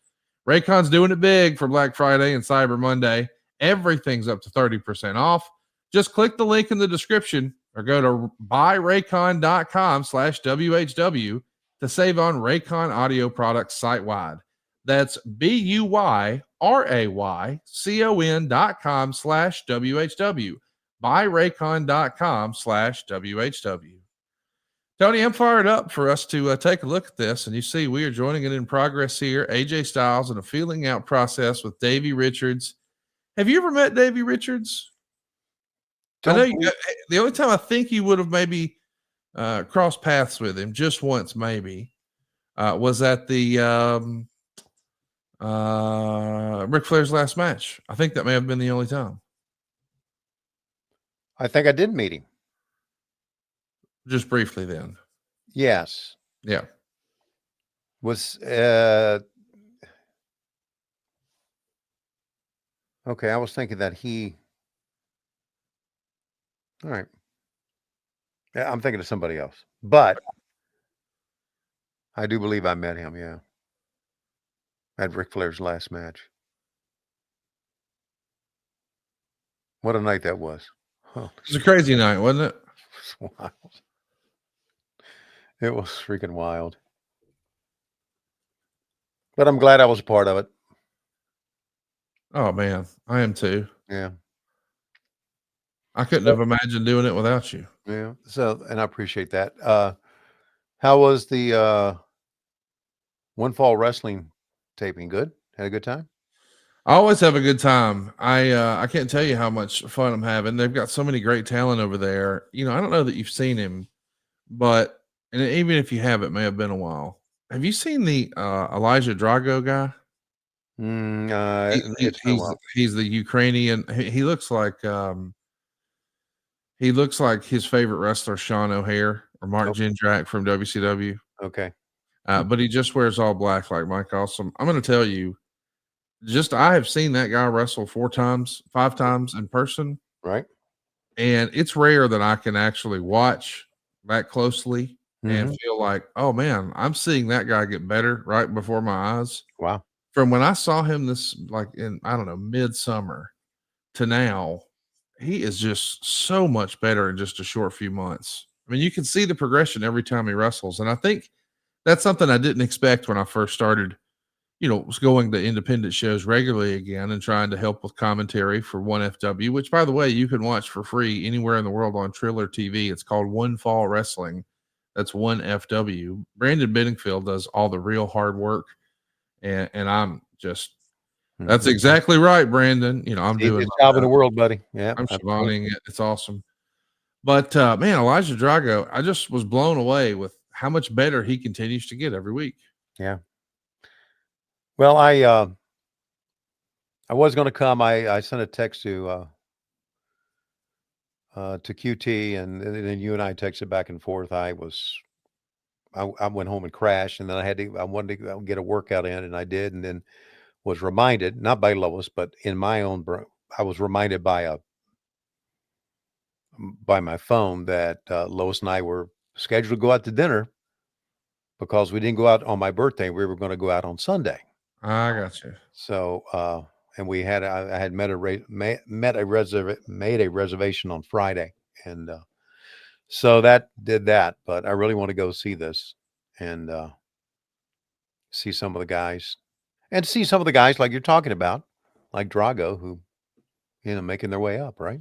Raycon's doing it big for Black Friday and Cyber Monday. Everything's up to 30% off. Just click the link in the description or go to buyraycon.com/WHW to save on Raycon audio products site-wide. That's BUYRAYCON.com/WHW. Buyraycon.com/WHW. Tony, I'm fired up for us to take a look at this. And you see, we are joining it in progress here. AJ Styles in a feeling out process with Davey Richards. Have you ever met Davey Richards? I know the only time I think you would have maybe crossed paths with him just once, maybe, was at the Ric Flair's last match. I think that may have been the only time. I think I did meet him. Just briefly then. Yes. Yeah. Was okay, I was thinking that all right. Yeah, I'm thinking of somebody else. But I do believe I met him, yeah. At Ric Flair's last match. What a night that was. It was a crazy night, wasn't it? It was wild. It was freaking wild. But I'm glad I was a part of it. Oh man, I am too. Yeah. I couldn't have imagined doing it without you. Yeah. So, and I appreciate that. How was the One Fall Wrestling taping? Good? Had a good time? I always have a good time. I can't tell you how much fun I'm having. They've got so many great talent over there. You know, I don't know that you've seen him, but and even if you have, it may have been a while. Have you seen the Elijah Drago guy? He's the Ukrainian. He looks like his favorite wrestler, Sean O'Hare or Mark Jindrak from WCW. Okay. But he just wears all black like Mike Awesome. I'm going to tell you, I have seen that guy wrestle 5 times in person. Right. And it's rare that I can actually watch that closely and feel like, oh man, I'm seeing that guy get better right before my eyes. Wow. From when I saw him in, I don't know, midsummer to now, he is just so much better in just a short few months. I mean, you can see the progression every time he wrestles. And I think that's something I didn't expect when I first started, was going to independent shows regularly again and trying to help with commentary for 1FW, which, by the way, you can watch for free anywhere in the world on Triller TV. It's called One Fall Wrestling. That's 1FW. Brandon Bedingfield does all the real hard work. And I'm just, that's exactly right, Brandon. I'm doing the job in the world, buddy. Yeah. I'm Schiavoning it. It's awesome. But man, Elijah Drago, I just was blown away with how much better he continues to get every week. Yeah. Well, I was going to come. I sent a text to QT, and then you and I texted back and forth. I went home and crashed, and then I wanted to get a workout in, and I did, and then was reminded, not by Lois, but in my own I was reminded by my phone that Lois and I were scheduled to go out to dinner because we didn't go out on my birthday. We were going to go out on Sunday. I got you. So, and I had made a reservation on Friday, and so that did that. But I really want to go see this and see some of the guys, and see some of the guys like you're talking about, like Drago, who making their way up, right?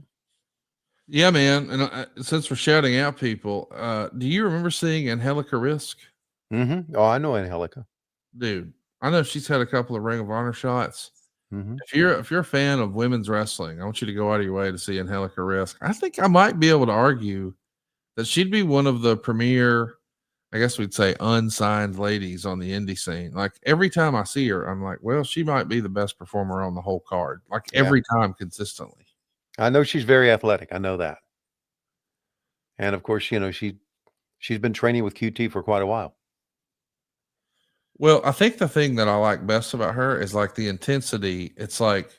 Yeah, man. And since we're shouting out people, do you remember seeing Angelica Risk? Oh, I know Angelica. Dude, I know she's had a couple of Ring of Honor shots. Mm-hmm. If you're a fan of women's wrestling, I want you to go out of your way to see Angelica Risk. I think I might be able to argue that she'd be one of the premier, I guess we'd say, unsigned ladies on the indie scene. Like every time I see her, I'm like, well, she might be the best performer on the whole card. Like every time, consistently. I know she's very athletic. I know that. And of course, she's been training with QT for quite a while. Well, I think the thing that I like best about her is like the intensity. It's like,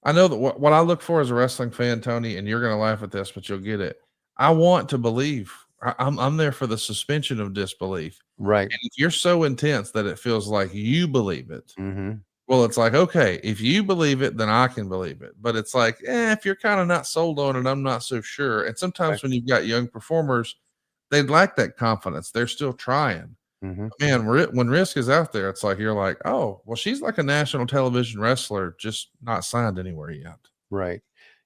I know that what I look for as a wrestling fan, Tony, and you're going to laugh at this, but you'll get it. I want to believe. I'm there for the suspension of disbelief. Right. And if you're so intense that it feels like you believe it, Mm-hmm. well, it's like, okay, if you believe it, then I can believe it. But it's like, if you're kind of not sold on it, I'm not so sure. And sometimes when you've got young performers, they lack that confidence. They're still trying. Mm-hmm. Man, when Risk is out there, it's like you're like, oh, well, she's like a national television wrestler, just not signed anywhere yet. Right.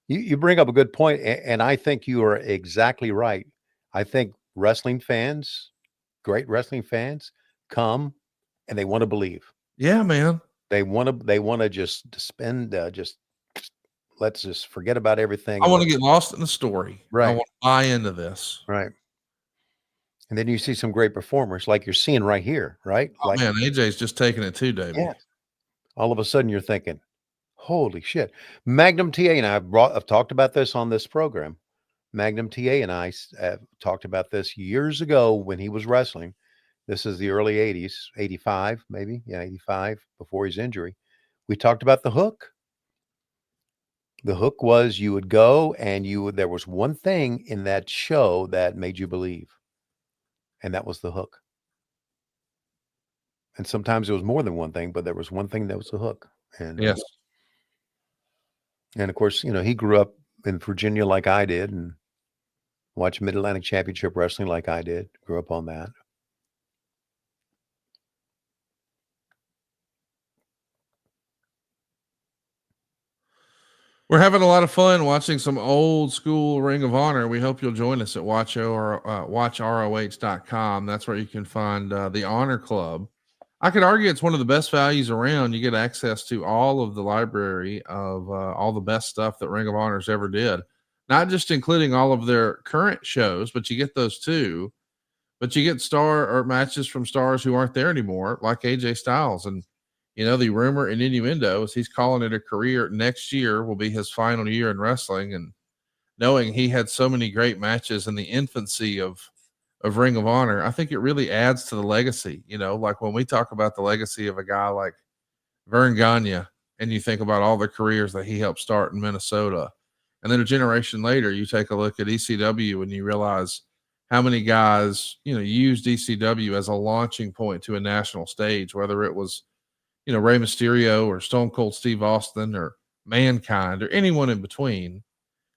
You bring up a good point, and I think you are exactly right. I think wrestling fans, great wrestling fans, come and they want to believe. Yeah, man. They want to just spend let's just forget about everything. I want to get lost in the story. Right. I want to buy into this. Right. And then you see some great performers like you're seeing right here, right? Oh, man, AJ's just taking it too, David. Yeah. All of a sudden you're thinking, holy shit. Magnum TA and I've talked about this on this program. Magnum TA and I talked about this years ago when he was wrestling. This is the early 80s, 85 maybe. Yeah, 85, before his injury. We talked about the hook. The hook was you would go and there was one thing in that show that made you believe. And that was the hook. And sometimes it was more than one thing, but there was one thing that was the hook. And yes. And of course, he grew up in Virginia like I did and watched Mid-Atlantic Championship Wrestling like I did. Grew up on that. We're having a lot of fun watching some old school Ring of Honor. We hope you'll join us at watchroh.com. That's where you can find the Honor Club. I could argue it's one of the best values around. You get access to all of the library of all the best stuff that Ring of Honor's ever did. Not just including all of their current shows, but you get those too. But you get star or matches from stars who aren't there anymore, like AJ Styles. And the rumor and innuendo is he's calling it a career. Next year will be his final year in wrestling. And knowing he had so many great matches in the infancy of Ring of Honor, I think it really adds to the legacy. Like when we talk about the legacy of a guy like Vern Gagne, and you think about all the careers that he helped start in Minnesota. And then a generation later, you take a look at ECW and you realize how many guys, used ECW as a launching point to a national stage, whether it was Rey Mysterio or Stone Cold Steve Austin or Mankind or anyone in between.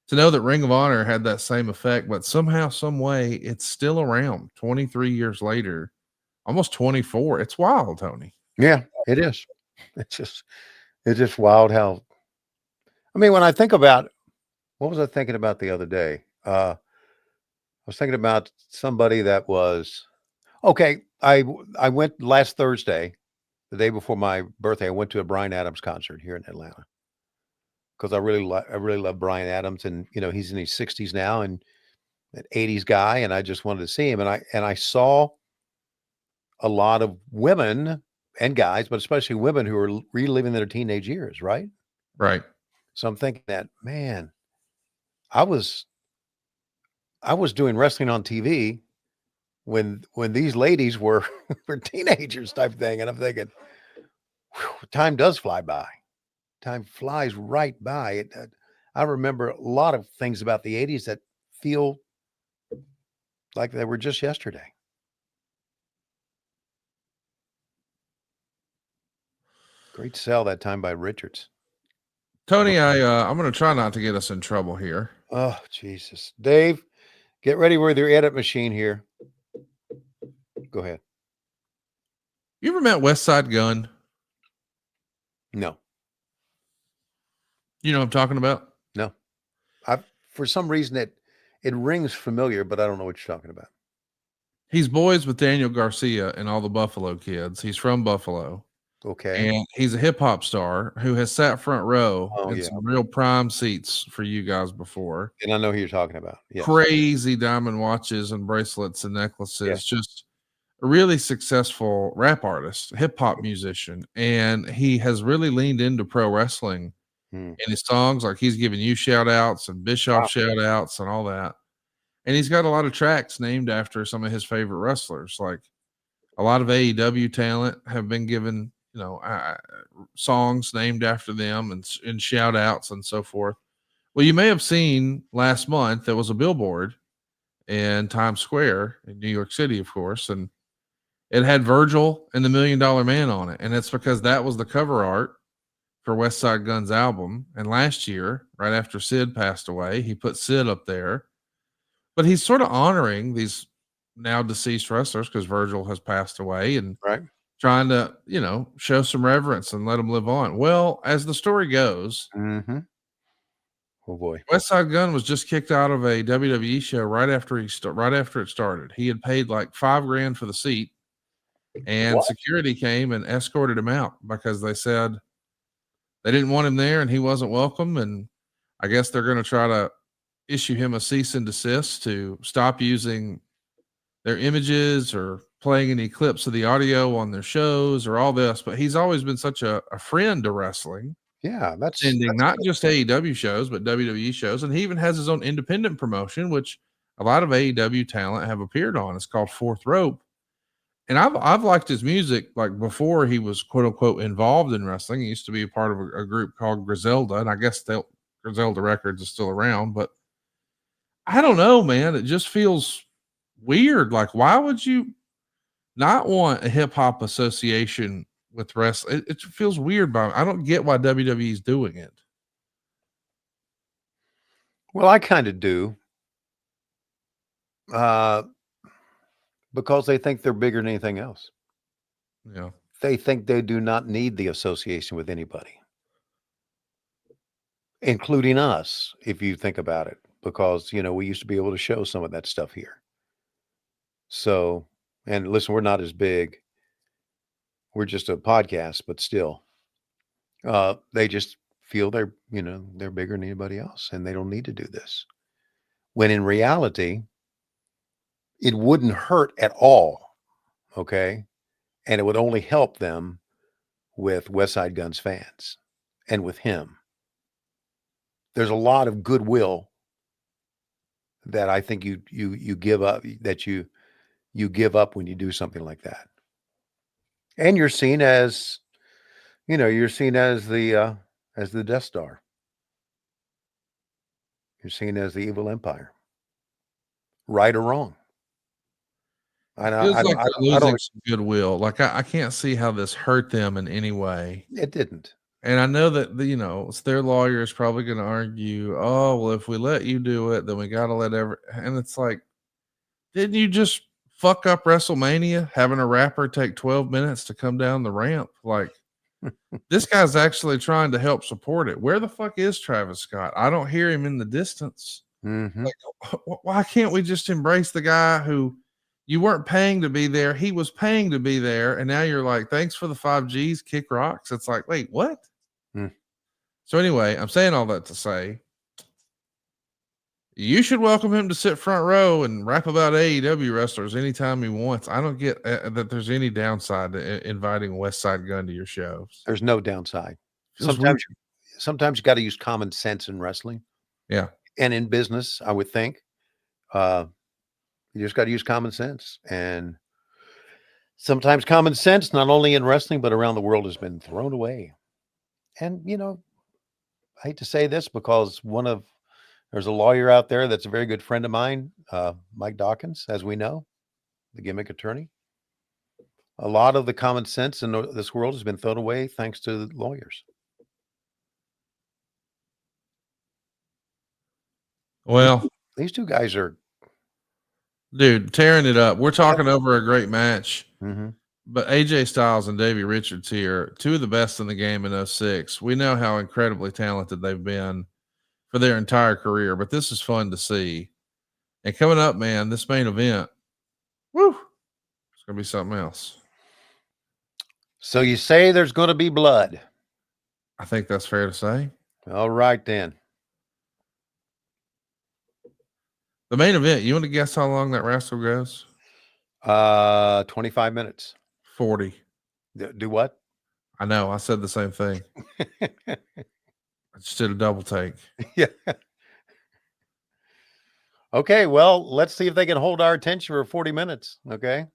To know that Ring of Honor had that same effect, but somehow, some way, it's still around 23 years later, almost 24. It's wild, Tony. Yeah, it is. It's just wild how. I mean, when I think about, what was I thinking about the other day? I was thinking about somebody that was okay. I went last Thursday, the day before my birthday. I went to a Bryan Adams concert here in Atlanta because I really love Bryan Adams, and he's in his 60s now and an 80s guy, and I just wanted to see him, and I saw a lot of women and guys, but especially women who are reliving their teenage years, right? Right. So I'm thinking that, man, I was doing wrestling on TV when these ladies were teenagers type thing. And I'm thinking, time does fly by. Time flies right by. I remember a lot of things about the 80s that feel like they were just yesterday. Great sell that time by Richards. Tony, I'm going to try not to get us in trouble here. Oh, Jesus. Dave, get ready with your edit machine here. Go ahead. You ever met West Side Gun? No. You know what I'm talking about? No. For some reason it rings familiar, but I don't know what you're talking about. He's boys with Daniel Garcia and all the Buffalo kids. He's from Buffalo. Okay. And he's a hip hop star who has sat front row Oh, in yeah. some real prime seats for you guys before. And I know who you're talking about. Yes. Crazy diamond watches and bracelets and necklaces. Yes. Just a really successful rap artist, hip hop musician. And he has really leaned into pro wrestling in his songs. Like he's giving you shout outs and Bischoff shout outs and all that. And he's got a lot of tracks named after some of his favorite wrestlers. Like a lot of AEW talent have been given, songs named after them and shout outs and so forth. Well, you may have seen last month there was a billboard in Times Square in New York City, of course, and it had Virgil and the $1 Million Man on it. And it's because that was the cover art for West Side Gun's album. And last year, right after Sid passed away, he put Sid up there. But he's sort of honoring these now deceased wrestlers because Virgil has passed away and trying to, show some reverence and let them live on. Well, as the story goes, oh boy, West Side Gun was just kicked out of a WWE show right after it started. He had paid like $5,000 for the seat, and security came and escorted him out because they said they didn't want him there and he wasn't welcome. And I guess they're going to try to issue him a cease and desist to stop using their images or playing any clips of the audio on their shows or all this. But he's always been such a friend to wrestling. Yeah, that's not just AEW shows, but WWE shows. And he even has his own independent promotion, which a lot of AEW talent have appeared on. It's called Fourth Rope. And I've liked his music like before he was quote unquote involved in wrestling. He used to be a part of a group called Griselda, and I guess Griselda Records is still around, but I don't know, man. It just feels weird. Like, why would you not want a hip hop association with wrestling? It feels weird. I don't get why WWE is doing it. Well, I kind of do. Because they think they're bigger than anything else. Yeah. They think they do not need the association with anybody, including us, if you think about it, because, we used to be able to show some of that stuff here. So, and listen, we're not as big. We're just a podcast, but still, they just feel they're bigger than anybody else and they don't need to do this. When in reality, it wouldn't hurt at all, okay? And it would only help them with West Side Gun's fans and with him. There's a lot of goodwill that I think you give up, that you give up when you do something like that. And you're seen as, the Death Star. You're seen as the evil empire, right or wrong. It feels like they're losing some goodwill. Like I can't see how this hurt them in any way. It didn't. And I know that it's their lawyers probably going to argue, oh, well, if we let you do it, then we got to let and it's like, didn't you just fuck up WrestleMania having a rapper take 12 minutes to come down the ramp? Like this guy's actually trying to help support it. Where the fuck is Travis Scott? I don't hear him in the distance. Like, why can't we just embrace the guy who you weren't paying to be there? He was paying to be there. And now you're like, thanks for the 5Gs, kick rocks. It's like, wait, what? So anyway, I'm saying all that to say, you should welcome him to sit front row and rap about AEW wrestlers anytime he wants. I don't get that there's any downside to inviting West Side Gun to your shows. There's no downside. Sometimes you got to use common sense in wrestling. Yeah. And in business, I would think. You just got to use common sense. And sometimes common sense, not only in wrestling, but around the world, has been thrown away. And, I hate to say this because there's a lawyer out there that's a very good friend of mine, Mike Dawkins, as we know, the gimmick attorney. A lot of the common sense in this world has been thrown away thanks to lawyers. Well, these two guys are, dude, tearing it up. We're talking over a great match. But AJ Styles and Davey Richards here, two of the best in the game in 06. We know how incredibly talented they've been for their entire career, but this is fun to see. And coming up, man, this main event, woo! It's gonna be something else. So you say there's going to be blood. I think that's fair to say. All right, then. The main event. You want to guess how long that wrestle goes? 25 minutes. 40. Do what? I know. I said the same thing. I just did a double take. Yeah. Okay, well, let's see if they can hold our attention for 40 minutes. Okay.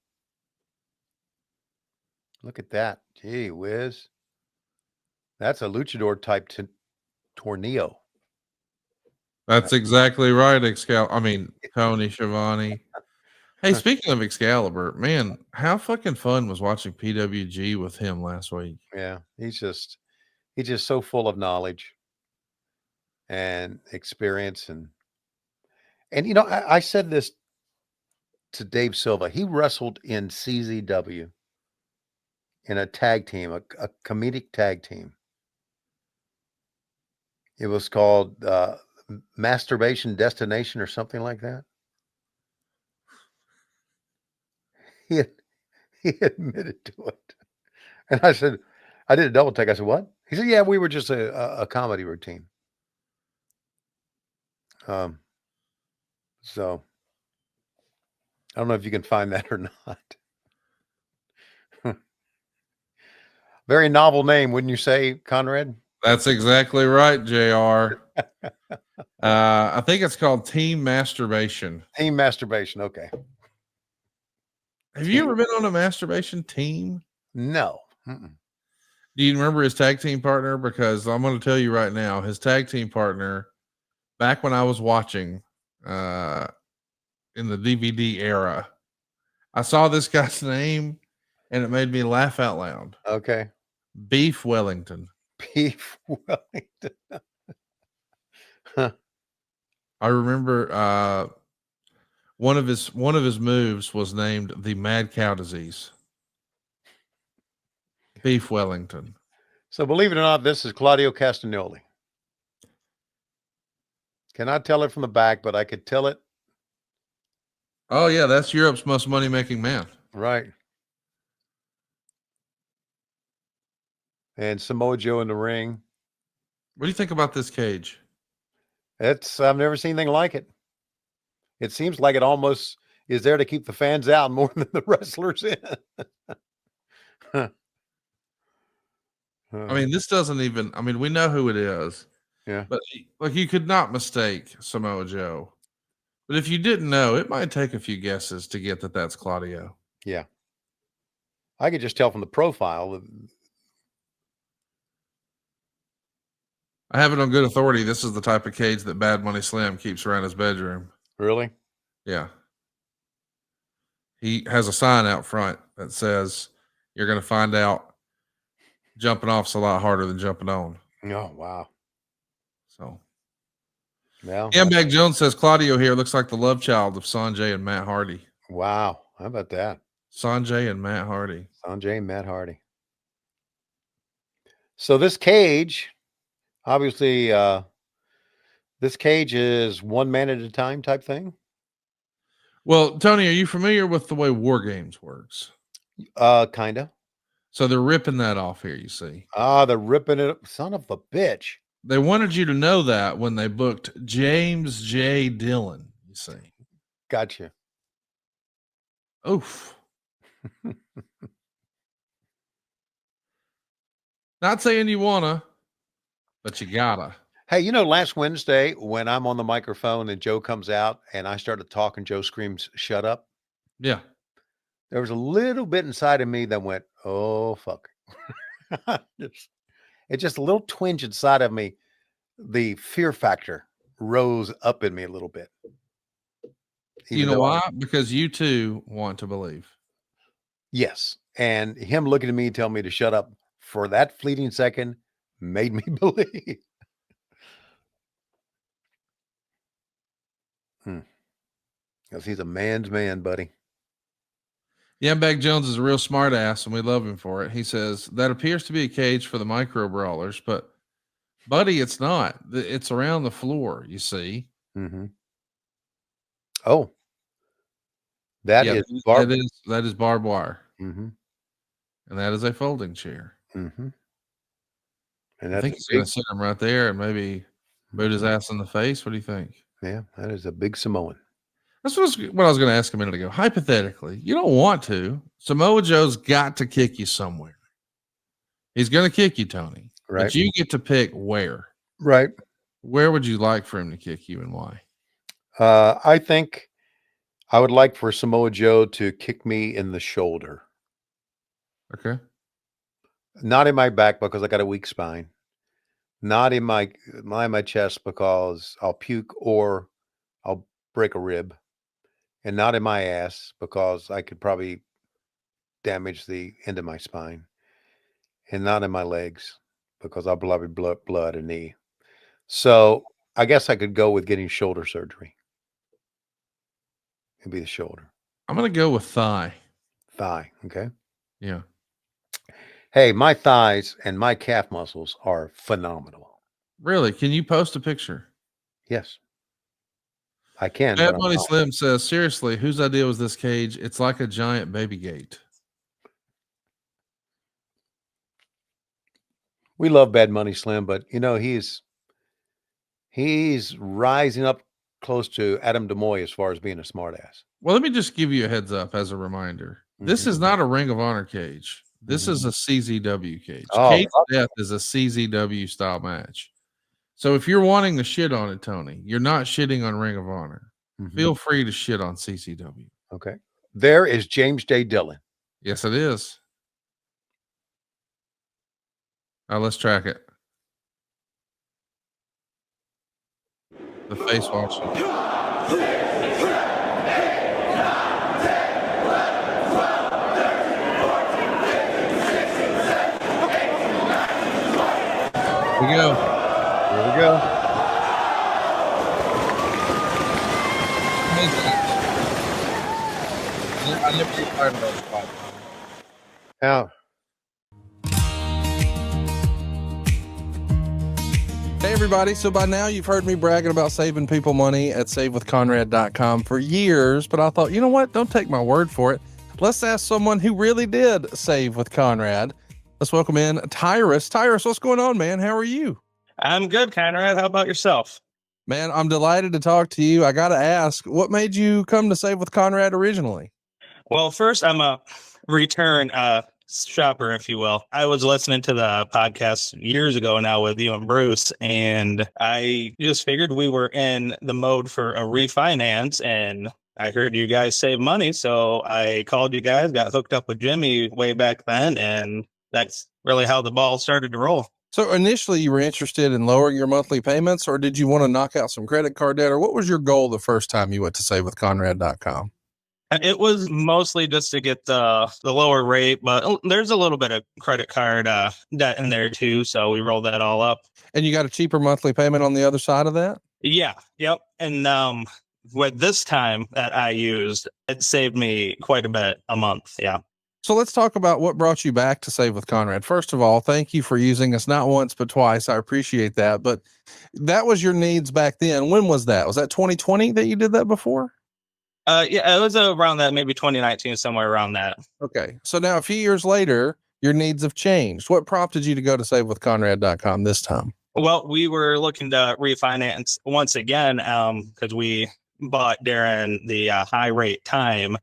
Look at that. Gee whiz. That's a luchador type tornillo. That's exactly right, Excalibur. I mean, Tony Schiavone. Hey, speaking of Excalibur, man, how fucking fun was watching PWG with him last week? Yeah, he's just so full of knowledge and experience, and you know, I said this to Dave Silva. He wrestled in CZW in a tag team, a comedic tag team. It was called Masturbation Destination or something like that. He admitted to it. And I said, I did a double take. I said, what? He said, yeah, we were just a comedy routine. So I don't know if you can find that or not. Very novel name, wouldn't you say, Conrad? That's exactly right, JR. I think it's called Team Masturbation. Team Masturbation. Okay. Have you ever been on a masturbation team? No. Mm-mm. Do you remember his tag team partner? Because I'm going to tell you right now, his tag team partner, back when I was watching in the DVD era, I saw this guy's name and it made me laugh out loud. Okay. Beef Wellington. Beef Wellington. I remember one of his moves was named the Mad Cow Disease. Beef Wellington. So believe it or not, this is Claudio Castagnoli. Cannot tell it from the back, but I could tell it. Oh yeah, that's Europe's most money-making man. Right. And Samoa Joe in the ring. What do you think about this cage? I've never seen anything like it. It seems like it almost is there to keep the fans out more than the wrestlers in. I mean, this doesn't even, I mean, we know who it is. Yeah. But like you could not mistake Samoa Joe. But if you didn't know, it might take a few guesses to get that that's Claudio. Yeah. I could just tell from the profile. I have it on good authority. This is the type of cage that Bad Money Slim keeps around his bedroom. Really? Yeah. He has a sign out front that says, you're going to find out jumping off's a lot harder than jumping on. Oh, wow. So, Well, Ambag Jones says Claudio here looks like the love child of Sanjay and Matt Hardy. wow. How about that? Sanjay and Matt Hardy. Sanjay and Matt Hardy. So this cage, obviously, this cage is one man at a time type thing. Well, Tony, are you familiar with the way War Games works? Kind of. So they're ripping that off here, you see. They're ripping it up. Son of a bitch. They wanted you to know that when they booked James J. Dillon, you see. Gotcha. Oof. Not saying you wanna, but you gotta. Hey, you know, last Wednesday when I'm on the microphone and Joe comes out and I started talking, Joe screams, "Shut up." Yeah. There was a little bit inside of me that went, "Oh, fuck." It's just a little twinge inside of me. The fear factor rose up in me a little bit. You know why? Because you too want to believe. Yes. And him looking at me and telling me to shut up for that fleeting second made me believe. Because he's a man's man, buddy. Yambag Jones is a real smart ass, and we love him for it. He says, that appears to be a cage for the micro brawlers, but buddy, it's not. It's around the floor, you see. Mm-hmm. Oh. That Yeah, is that is barbed wire, Mm-hmm. and that is a folding chair. Mm-hmm. And I that's think a he's going big. to sit him right there and maybe boot his ass in the face. What do you think? Yeah, that is a big Samoan. That's what I was going to ask a minute ago. Hypothetically, you don't want to. Samoa Joe's got to kick you somewhere. He's going to kick you, Tony. Right. But you get to pick where. Right. Where would you like for him to kick you and why? I think I would like for Samoa Joe to kick me in the shoulder. Okay. Not in my back because I got a weak spine. Not in my chest because I'll puke or I'll break a rib. And not in my ass because I could probably damage the end of my spine. And not in my legs because I'll probably blood a knee. So I guess I could go with getting shoulder surgery. It'd be the shoulder. I'm going to go with thigh. Thigh. Okay. Yeah. Hey, my thighs and my calf muscles are phenomenal. Really? Can you post a picture? Yes. I can. Bad But Money Slim says, seriously, whose idea was this cage? It's like a giant baby gate. we love Bad Money Slim, but you know, he's rising up close to Adam DeMoy as far as being a smartass. Well, let me just give you a heads up as a reminder. This is not a Ring of Honor cage. This is a CZW cage. Oh, Cage of Death is a CZW style match. So if you're wanting to shit on it, Tony, you're not shitting on Ring of Honor. Feel free to shit on CCW. Okay. There is James J. Dillon. Yes, it is. Let's track it. The face watching. Here we go. Here we go. I never get tired of those spots. Now, Hey everybody, so by now you've heard me bragging about saving people money at savewithconrad.com for years, but I thought, you know what? Don't take my word for it. Let's ask someone who really did save with Conrad. Let's welcome in Tyrus. Tyrus, what's going on, man? How are you? I'm good, Conrad. How about yourself? Man, I'm delighted to talk to you. I got to ask, what made you come to Save with Conrad originally? Well, first, I'm a return shopper, if you will. I was listening to the podcast years ago now with you and Bruce, and I just figured we were in the mode for a refinance, and I heard you guys save money, so I called you guys, got hooked up with Jimmy way back then, and that's really how the ball started to roll. So initially you were interested in lowering your monthly payments, or did you want to knock out some credit card debt, or what was your goal the first time you went to savewithconrad.com? It was mostly just to get the lower rate, but there's a little bit of credit card debt in there too, so we rolled that all up. And you got a cheaper monthly payment on the other side of that? Yeah, yep. And with this time that I used, it saved me quite a bit a month. Yeah. So let's talk about what brought you back to Save with Conrad. First of all, thank you for using us not once, but twice. I appreciate that. But that was your needs back then. When was that? Was that 2020 that you did that before? Yeah, it was around that, maybe 2019, somewhere around that. Okay. So now a few years later, your needs have changed. What prompted you to go to savewithconrad.com this time? Well, we were looking to refinance once again because we bought during the high rate time,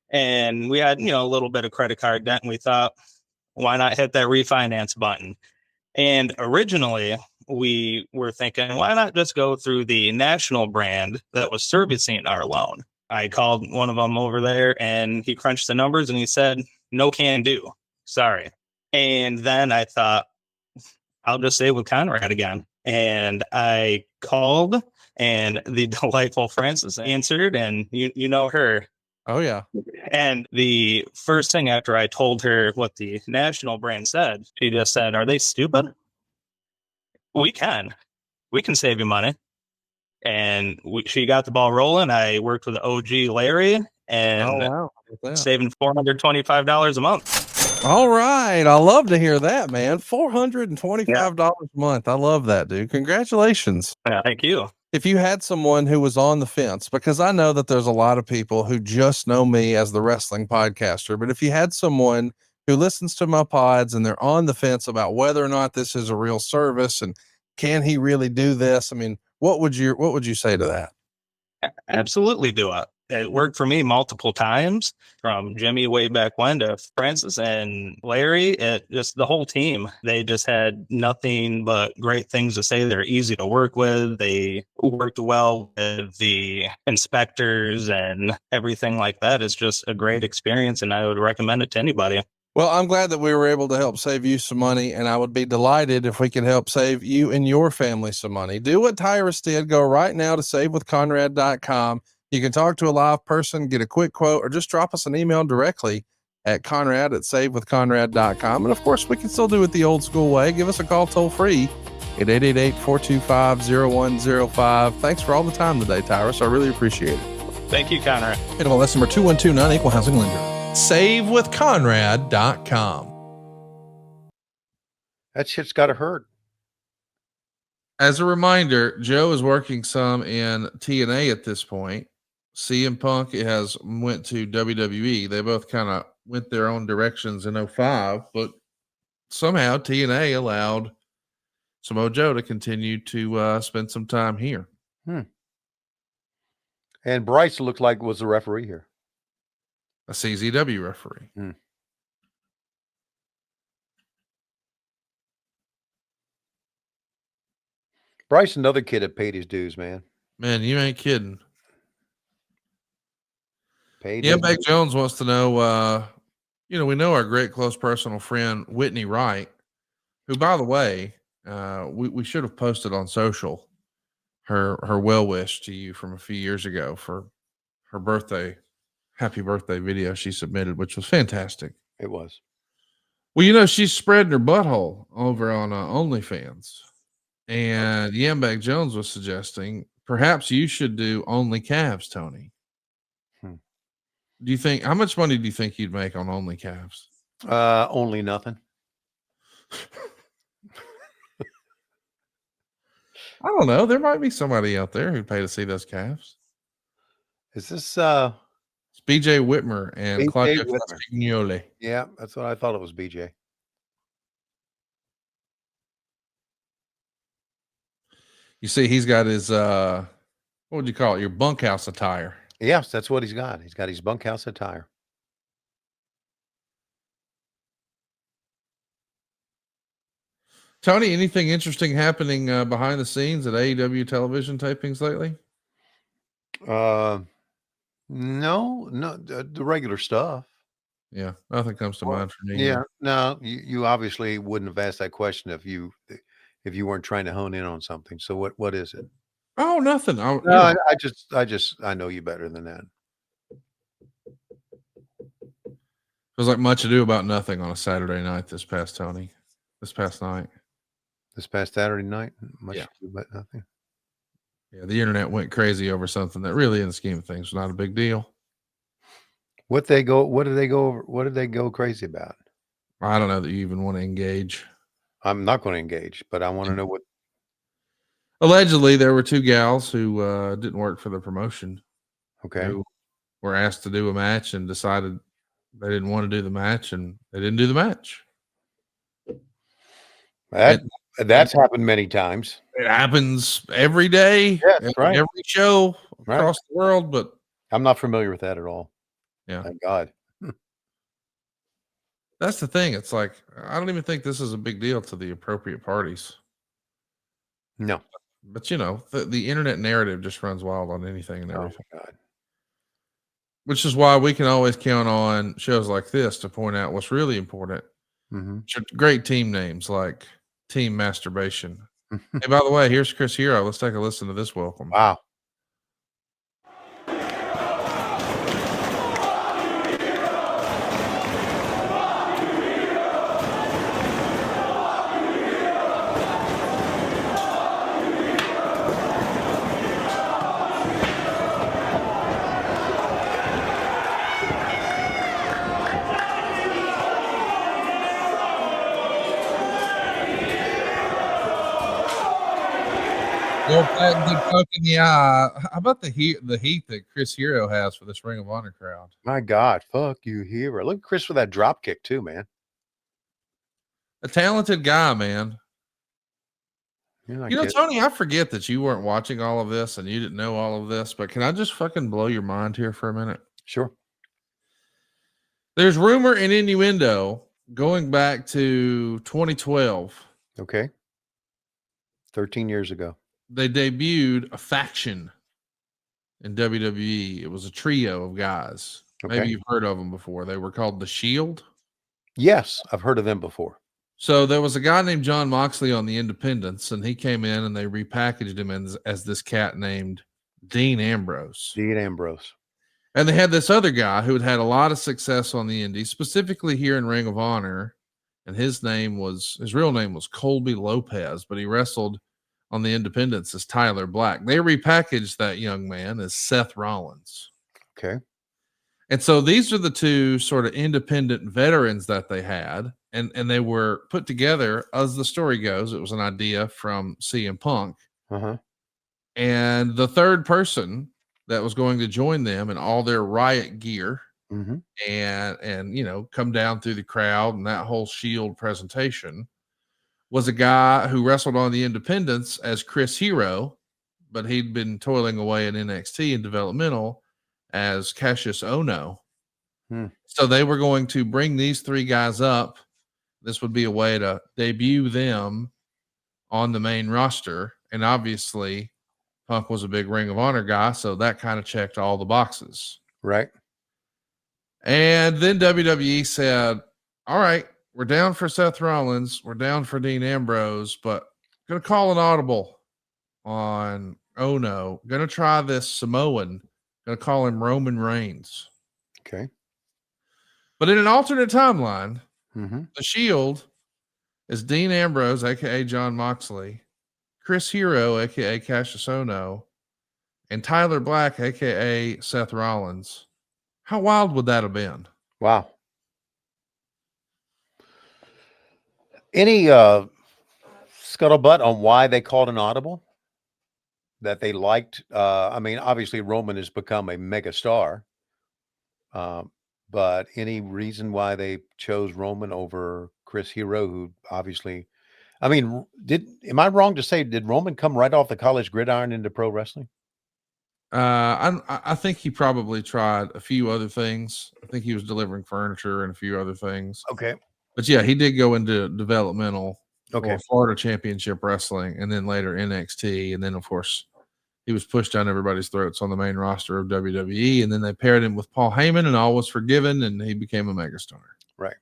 and we had, a little bit of credit card debt, and we thought, why not hit that refinance button? And originally we were thinking, why not just go through the national brand that was servicing our loan? I called one of them over there and he crunched the numbers and he said, no can do. Sorry. And then I thought, I'll just stay with Conrad again. And I called and the delightful Frances answered, and you know her. Oh, yeah. And the first thing after I told her what the national brand said, she just said, are they stupid? We can save you money. And she got the ball rolling. I worked with OG Larry and saving $425 a month. All right. I love to hear that, man. $425 a month. I love that, dude. Congratulations. Yeah, thank you. if you had someone who was on the fence, because I know that there's a lot of people who just know me as the wrestling podcaster, but if you had someone who listens to my pods and they're on the fence about whether or not this is a real service and can he really do this? I mean, what would you say to that? Absolutely do it. It worked for me multiple times, from Jimmy way back when to Francis and Larry. It just, the whole team, they just had nothing but great things to say. They're easy to work with. They worked well with the inspectors and everything like that. It's just a great experience, and I would recommend it to anybody. Well, I'm glad that we were able to help save you some money, and I would be delighted if we could help save you and your family some money. Do what Tyrus did. Go right now to savewithconrad.com. You can talk to a live person, get a quick quote, or just drop us an email directly at Conrad@savewithconrad.com. And of course, we can still do it the old school way. Give us a call toll free at 888-425-0105. Thanks for all the time today, Tyrus. I really appreciate it. Thank you, Conrad. Animal lesson number 2129, Equal Housing Lender. SaveWithConrad.com. That shit's got to hurt. As a reminder, Joe is working some in TNA at this point. CM Punk has went to WWE. They both kind of went their own directions in 05, but somehow TNA allowed Samoa Joe to continue to spend some time here. And Bryce looked like was the referee here. A CZW referee. Bryce, another kid that paid his dues, man. Man, you ain't kidding. Paid Beck Jones wants to know, we know our great close personal friend, Whitney Wright, who, by the way, we should have posted on social her well wish to you from a few years ago for her birthday. Happy birthday video she submitted, which was fantastic. It was. Well, she's spreading her butthole over on OnlyFans. And Yambag Jones was suggesting perhaps you should do only calves, Tony. Do you think, how much money do you think you'd make on only calves? Only nothing. I don't know. There might be somebody out there who'd pay to see those calves. Is this it's BJ Whitmer and BJ Claudia Whitmer. Castagnoli. Yeah, that's what I thought it was, BJ. You see, he's got his what would you call it? Your bunkhouse attire. Yes, that's what he's got. He's got his bunkhouse attire. Tony, anything interesting happening behind the scenes at AEW television tapings lately? No, the regular stuff. Yeah, nothing comes to mind for me. Yeah, no, you obviously wouldn't have asked that question if you weren't trying to hone in on something. So what is it? Oh, nothing. No, I know you better than that. It was like much ado about nothing on a Saturday night this past night. This past Saturday night, much ado about nothing. Yeah, the internet went crazy over something that really, in the scheme of things, was not a big deal. What did they go crazy about? I don't know that you even want to engage. I'm not going to engage, but I want to know what. Allegedly, there were two gals who didn't work for the promotion. Okay. Who were asked to do a match and decided they didn't want to do the match, and they didn't do the match. That's happened many times. It happens every day, right. Every show across the world, but I'm not familiar with that at all. Yeah. Thank God. That's the thing. It's like, I don't even think this is a big deal to the appropriate parties. No. But, the internet narrative just runs wild on anything and everything. Oh, my God. Which is why we can always count on shows like this to point out what's really important. Great team names like Team Masturbation. Hey, by the way, here's Chris Hero. Let's take a listen to this welcome. Wow. Old patented poke in the eye. How about the heat that Chris Hero has for this Ring of Honor crowd? My God, fuck you, hero. Look at Chris with that drop kick too, man. A talented guy, man. You're not You know, kidding. Tony, I forget that you weren't watching all of this and you didn't know all of this, but can I just fucking blow your mind here for a minute? Sure. There's rumor and innuendo going back to 2012. Okay. 13 years ago. They debuted a faction in WWE. It was a trio of guys. Okay. Maybe you've heard of them before. They were called the Shield. Yes, I've heard of them before. So there was a guy named John Moxley on the Independents, and he came in and they repackaged him as this cat named Dean Ambrose. Dean Ambrose. And they had this other guy who had had a lot of success on the Indies, specifically here in Ring of Honor. And his real name was Colby Lopez, but he wrestled on the Independents as Tyler Black. They repackaged that young man as Seth Rollins. Okay. And so these are the two sort of independent veterans that they had. And they were put together, as the story goes. It was an idea from CM Punk. Uh-huh. And the third person that was going to join them in all their riot gear and you know, come down through the crowd and that whole Shield presentation was a guy who wrestled on the Independents as Chris Hero, but he'd been toiling away in NXT and developmental as Cassius Ohno. So they were going to bring these three guys up. This would be a way to debut them on the main roster. And obviously Punk was a big Ring of Honor guy, so that kind of checked all the boxes. Right. And then WWE said, all right, we're down for Seth Rollins. We're down for Dean Ambrose, but going to call an audible on Ono. Going to try this Samoan. Going to call him Roman Reigns. Okay. But in an alternate timeline, Mm-hmm. the Shield is Dean Ambrose, a.k.a. John Moxley, Chris Hero, a.k.a. Cassius Ohno, and Tyler Black, a.k.a. Seth Rollins. How wild would that have been? Wow. Any scuttlebutt on why they called an audible? That they liked? I mean, obviously Roman has become a mega star. But any reason why they chose Roman over Chris Hero, who obviously, I mean, am I wrong to say, did Roman come right off the college gridiron into pro wrestling? I think he probably tried a few other things. I think he was delivering furniture and a few other things. Okay. But yeah, he did go into developmental Okay. for Florida Championship Wrestling and then later NXT. And then, of course, he was pushed down everybody's throats on the main roster of WWE. And then they paired him with Paul Heyman and all was forgiven and he became a megastar. Right.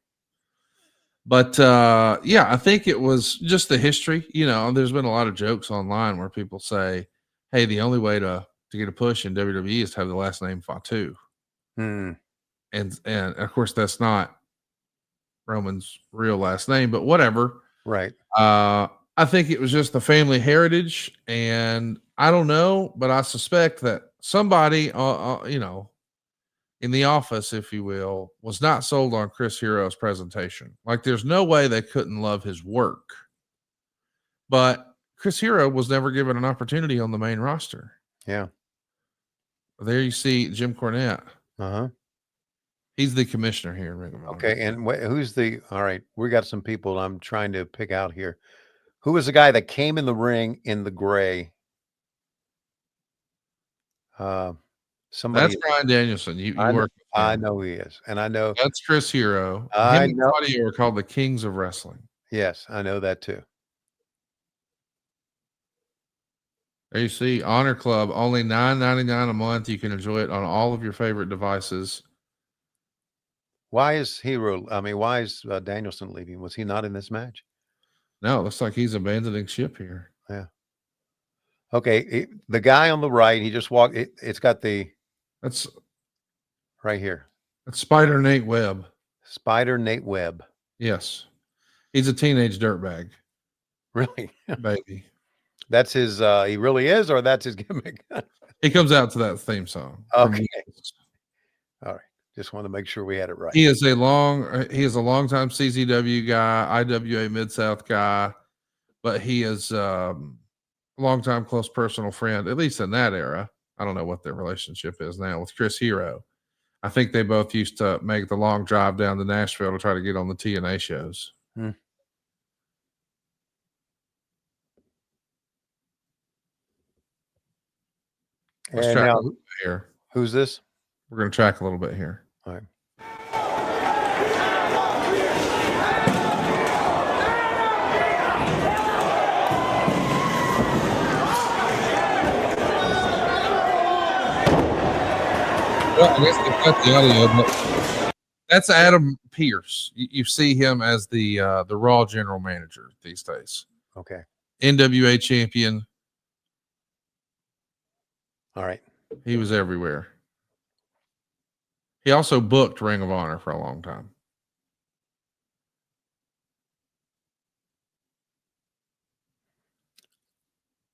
But yeah, I think it was just the history. You know, there's been a lot of jokes online where people say, hey, the only way to get a push in WWE is to have the last name Fatu. And of course, that's not Roman's real last name, but whatever. Right. I think it was just the family heritage, and I don't know, but I suspect that somebody, you know, in the office, if you will, was not sold on Chris Hero's presentation. Like, there's no way they couldn't love his work, but Chris Hero was never given an opportunity on the main roster. Yeah. There you see Jim Cornette. Uh-huh. He's the commissioner here in Ring of Honor. Okay. And all right, we got some people I'm trying to pick out here. Who was the guy that came in the ring in the gray? Somebody. That's Bryan Danielson. You work with him. I know he is. And I know. That's Chris Hero. I Him and know. Claudio are called the Kings of Wrestling. Yes, I know that too. There you see, Honor Club, only $9.99 a month. You can enjoy it on all of your favorite devices. Why is Danielson leaving? Was he not in this match? No, it looks like he's abandoning ship here. Yeah. Okay, the guy on the right, he just walked. It's got that's right here. That's Spider Nate Webb. Spider Nate Webb. Yes, he's a teenage dirtbag. Really, baby. That's his. He really is, or that's his gimmick. He comes out to that theme song. Okay. All right. Just want to make sure we had it right. He is a longtime CZW guy, IWA Mid-South guy, but he is longtime close personal friend, at least in that era. I don't know what their relationship is now with Chris Hero. I think they both used to make the long drive down to Nashville to try to get on the TNA shows. Let's And track a now, little bit here. who's this? We're going to track a little bit here. All right. Well, I guess they cut the audio, but that's Adam Pearce. You see him as the Raw general manager these days. Okay. NWA champion. All right. He was everywhere. He also booked Ring of Honor for a long time.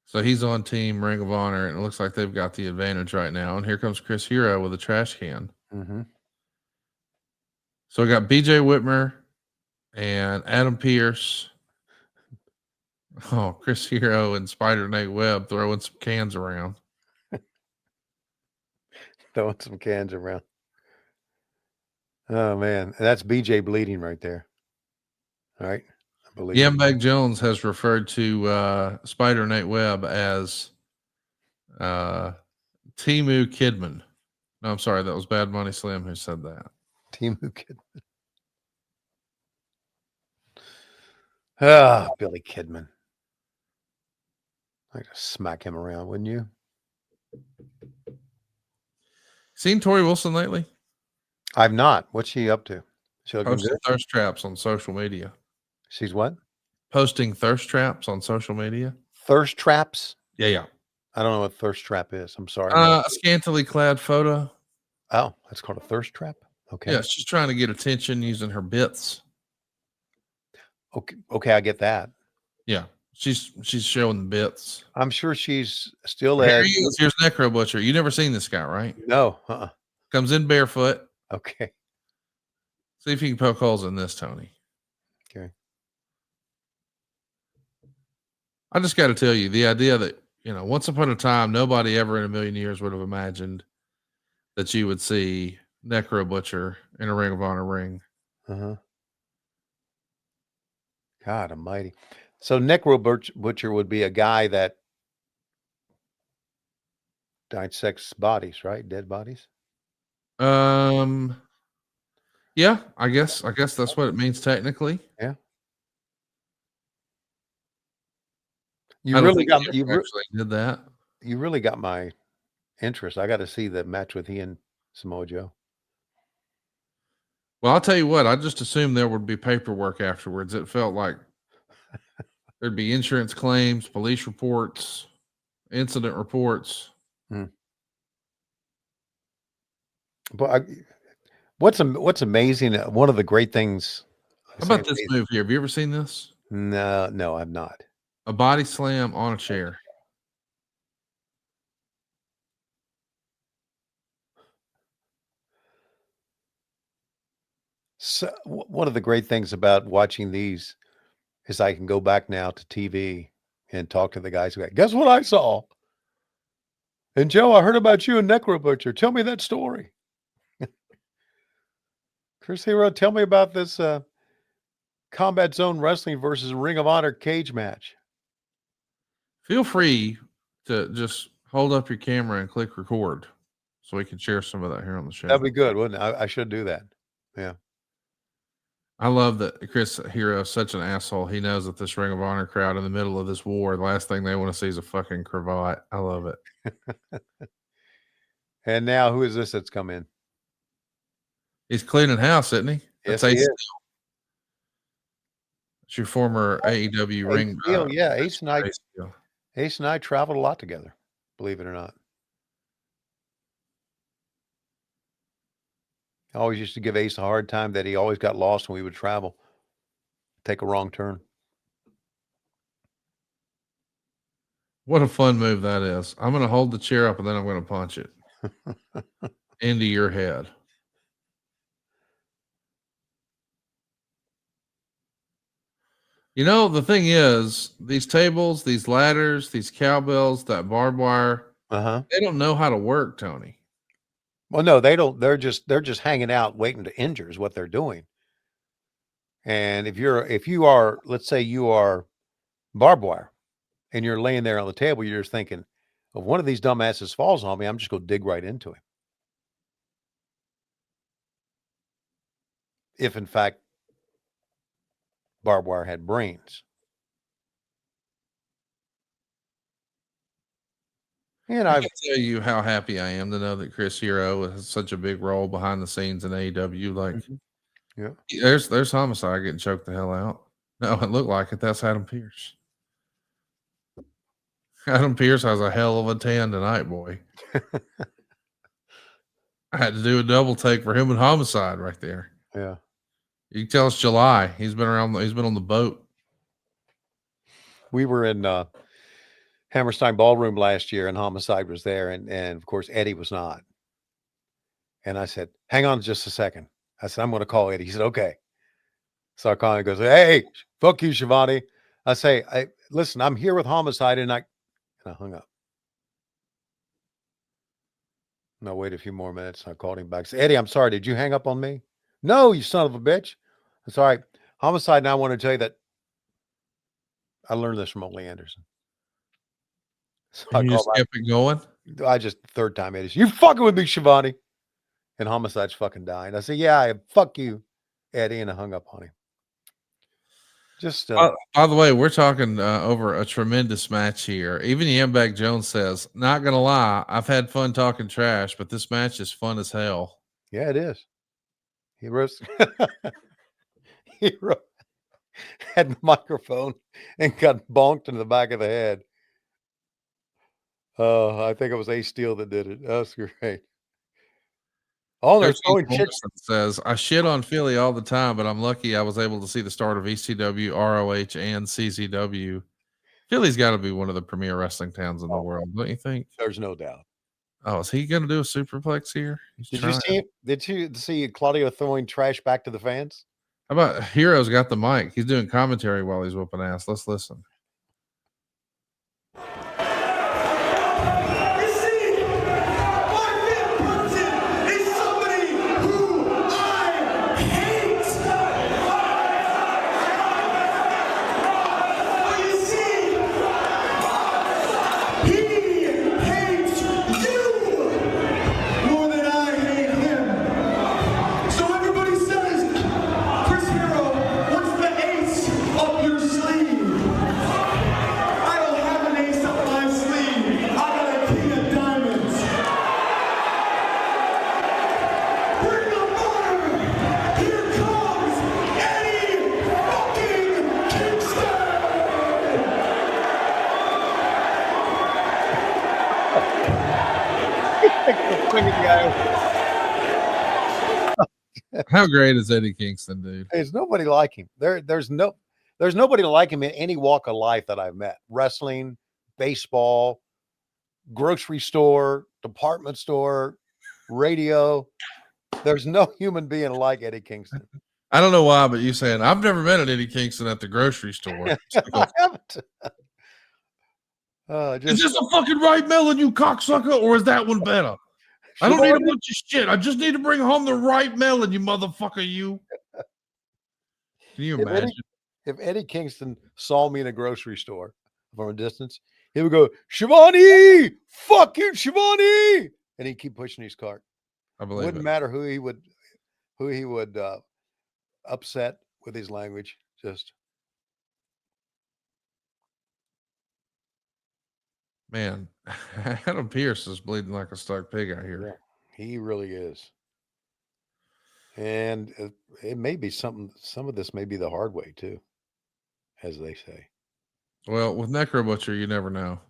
So he's on Team Ring of Honor, and it looks like they've got the advantage right now. And here comes Chris Hero with a trash can. Mm-hmm. So we got BJ Whitmer and Adam Pearce. Oh, Chris Hero and Spider Nate Webb throwing some cans around. Throwing some cans around. Oh, man. That's BJ bleeding right there. All right. I believe it. Yambag Jones has referred to Spider Nate Webb as Timu Kidman. No, I'm sorry. That was Bad Money Slim who said that. Timu Kidman. Ah, Billy Kidman. I'd smack him around, wouldn't you? Seen Tori Wilson lately? I've not. What's she up to? She looking Posting good? thirst traps on social media. She's what? Posting thirst traps on social media. Thirst traps? Yeah. I don't know what thirst trap is. I'm sorry. A scantily clad photo. Oh, that's called a thirst trap? Okay. Yeah, she's trying to get attention using her bits. Okay, I get that. Yeah, she's showing the bits. I'm sure she's still Here at. he is. Here's Necro Butcher. You never seen this guy, right? No. Comes in barefoot. Okay. See if you can poke holes in this, Tony. Okay. I just got to tell you, the idea that, once upon a time, nobody ever in a million years would have imagined that you would see Necro Butcher in a Ring of Honor ring. Uh-huh. God almighty. So Necro Butcher would be a guy that dissects bodies, right? Dead bodies? Yeah, I guess that's what it means technically. Yeah. You really did that. You really got my interest. I got to see the match with he and Samoa Joe. Well, I'll tell you what, I just assumed there would be paperwork afterwards. It felt like there'd be insurance claims, police reports, incident reports. But what's amazing, one of the great things. How about this move here? Have you ever seen this? No, I've not. A body slam on a chair. So one of the great things about watching these is I can go back now to TV and talk to the guys who guess what I saw? And Joe, I heard about you and Necro Butcher. Tell me that story. Chris Hero, tell me about this Combat Zone Wrestling versus Ring of Honor cage match. Feel free to just hold up your camera and click record so we can share some of that here on the show. That'd be good, wouldn't it? I should do that. Yeah. I love that Chris Hero is such an asshole. He knows that this Ring of Honor crowd in the middle of this war, the last thing they want to see is a fucking cravat. I love it. And now who is this that's come in? He's cleaning house, isn't he? Yes, That's he is. It's your former AEW ring. Yeah, Ace and I traveled a lot together, believe it or not. I always used to give Ace a hard time that he always got lost when we would travel, take a wrong turn. What a fun move that is. I'm going to hold the chair up and then I'm going to punch it into your head. You know, the thing is, these tables, these ladders, these cowbells, that barbed wire, they don't know how to work, Tony. Well, no, they don't. They're just hanging out waiting to injure is what they're doing. And if you are, let's say you are barbed wire and you're laying there on the table, you're just thinking, if one of these dumbasses falls on me, I'm just going to dig right into him. If in fact barbed wire had brains. And I I've can tell you how happy I am to know that Chris Hero has such a big role behind the scenes in AEW. Like, yeah. there's Homicide getting choked the hell out. No, it looked like it. That's Adam Pierce. Adam Pierce has a hell of a tan tonight, boy. I had to do a double take for him and Homicide right there. Yeah. You can tell it's July. He's been around. He's been on the boat. We were in Hammerstein Ballroom last year, and Homicide was there, and of course Eddie was not. And I said, "Hang on just a second." I said, "I'm going to call Eddie." He said, "Okay." So I call him and goes, "Hey, fuck you, Schiavone." I say, "Listen, I'm here with Homicide," and I hung up. And I waited a few more minutes. And I called him back. I said, "Eddie, I'm sorry. Did you hang up on me?" "No, you son of a bitch." That's all right. Homicide, and I want to tell you that I learned this from Ole Anderson. So I You just kept it going. I just third time Eddie said, "You fucking with me, Schiavone." And Homicide's fucking dying. I said, "Yeah, fuck you, Eddie," and I hung up on him. Just by the way, we're talking over a tremendous match here. Even Yambag Jones says, "Not gonna lie, I've had fun talking trash, but this match is fun as hell." yeah, it is. He was he had the microphone and got bonked in the back of the head. I think it was Ace Steel that did it. That's great. Oh, they're throwing shit. Says, "I shit on Philly all the time, but I'm lucky I was able to see the start of ECW, ROH, and CZW. Philly's got to be one of the premier wrestling towns in the world, don't you think?" There's no doubt. Oh, is he going to do a superplex here? Did you see Claudio throwing trash back to the fans? How about Hero's got the mic? He's doing commentary while he's whooping ass. Let's listen. How great is Eddie Kingston, dude? There's nobody like him. There's nobody like him in any walk of life that I've met. Wrestling, baseball, grocery store, department store, radio. There's no human being like Eddie Kingston. I don't know why, but you saying I've never met an Eddie Kingston at the grocery store. I haven't. Is this a fucking right melon, you cocksucker, or is that one better? I don't need a bunch of shit. I just need to bring home the right melon, you motherfucker, you. Can you imagine? If Eddie Kingston saw me in a grocery store from a distance, he would go, "Schiavone, fuck you, Schiavone," and he'd keep pushing his cart. I believe Wouldn't matter who he would upset with his language. Just man, Adam Pierce is bleeding like a stuck pig out here. Yeah, he really is. And it may be some of this may be the hard way too, as they say. Well, with Necro Butcher, you never know.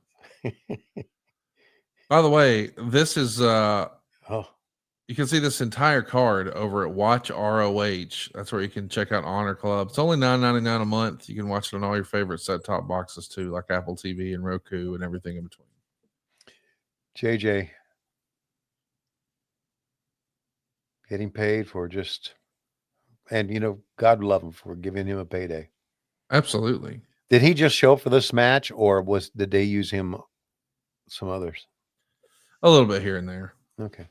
By the way, this is you can see this entire card over at Watch ROH. That's where you can check out Honor Club. It's only $9.99 a month. You can watch it on all your favorite set-top boxes too, like Apple TV and Roku and everything in between. JJ getting paid for just, and God love him for giving him a payday. Absolutely. Did he just show up for this match, or did they use him some others? A little bit here and there. Okay.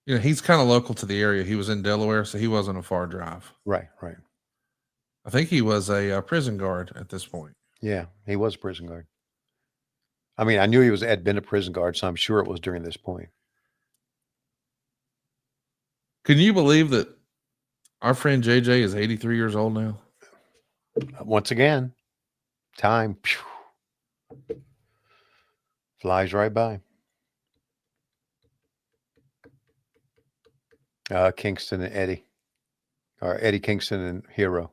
You know, he's kind of local to the area. He was in Delaware, so he wasn't a far drive. Right. I think he was a prison guard at this point. Yeah, he was a prison guard. I mean, I knew he had been a prison guard, so I'm sure it was during this point. Can you believe that our friend JJ is 83 years old now? Once again, time flies right by. Kingston and Eddie, or Eddie Kingston and Hero.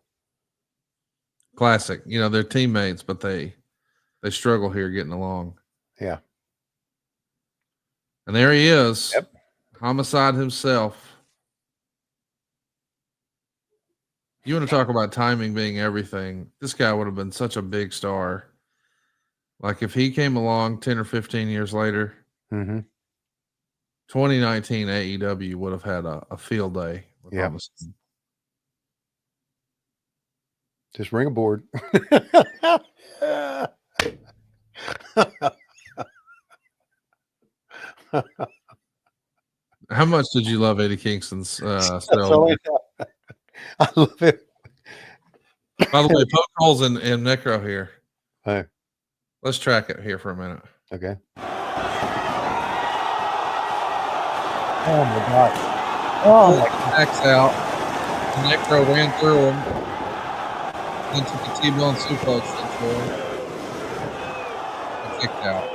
Classic. You know, they're teammates, but they struggle here getting along. Yeah. And there he is. Yep. Homicide himself. You want to talk about timing being everything. This guy would have been such a big star. Like if he came along 10 or 15 years later, 2019 AEW would have had a field day with Homicide. Just ring a board. How much did you love Eddie Kingston's spell? I love it. By the way, poke holes in Necro here. Hey. Let's track it here for a minute. Okay. Oh my God. Oh my God. Backs out. Necro ran through him. Then took a T-bone suplex into him. And kicked out.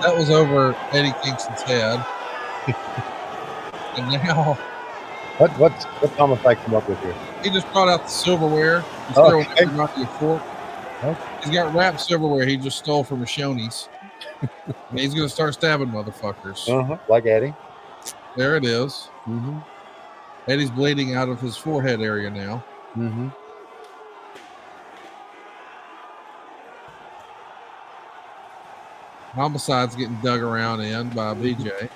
That was over Eddie Kingston's head. And now, what Homicide come up with here? he just brought out the silverware. He's throwing everybody a fork. Okay. He's got wrapped silverware he just stole from a Shoney's. And he's going to start stabbing motherfuckers. Like Eddie. There it is. Eddie's bleeding out of his forehead area now. Homicide's getting dug around in by BJ.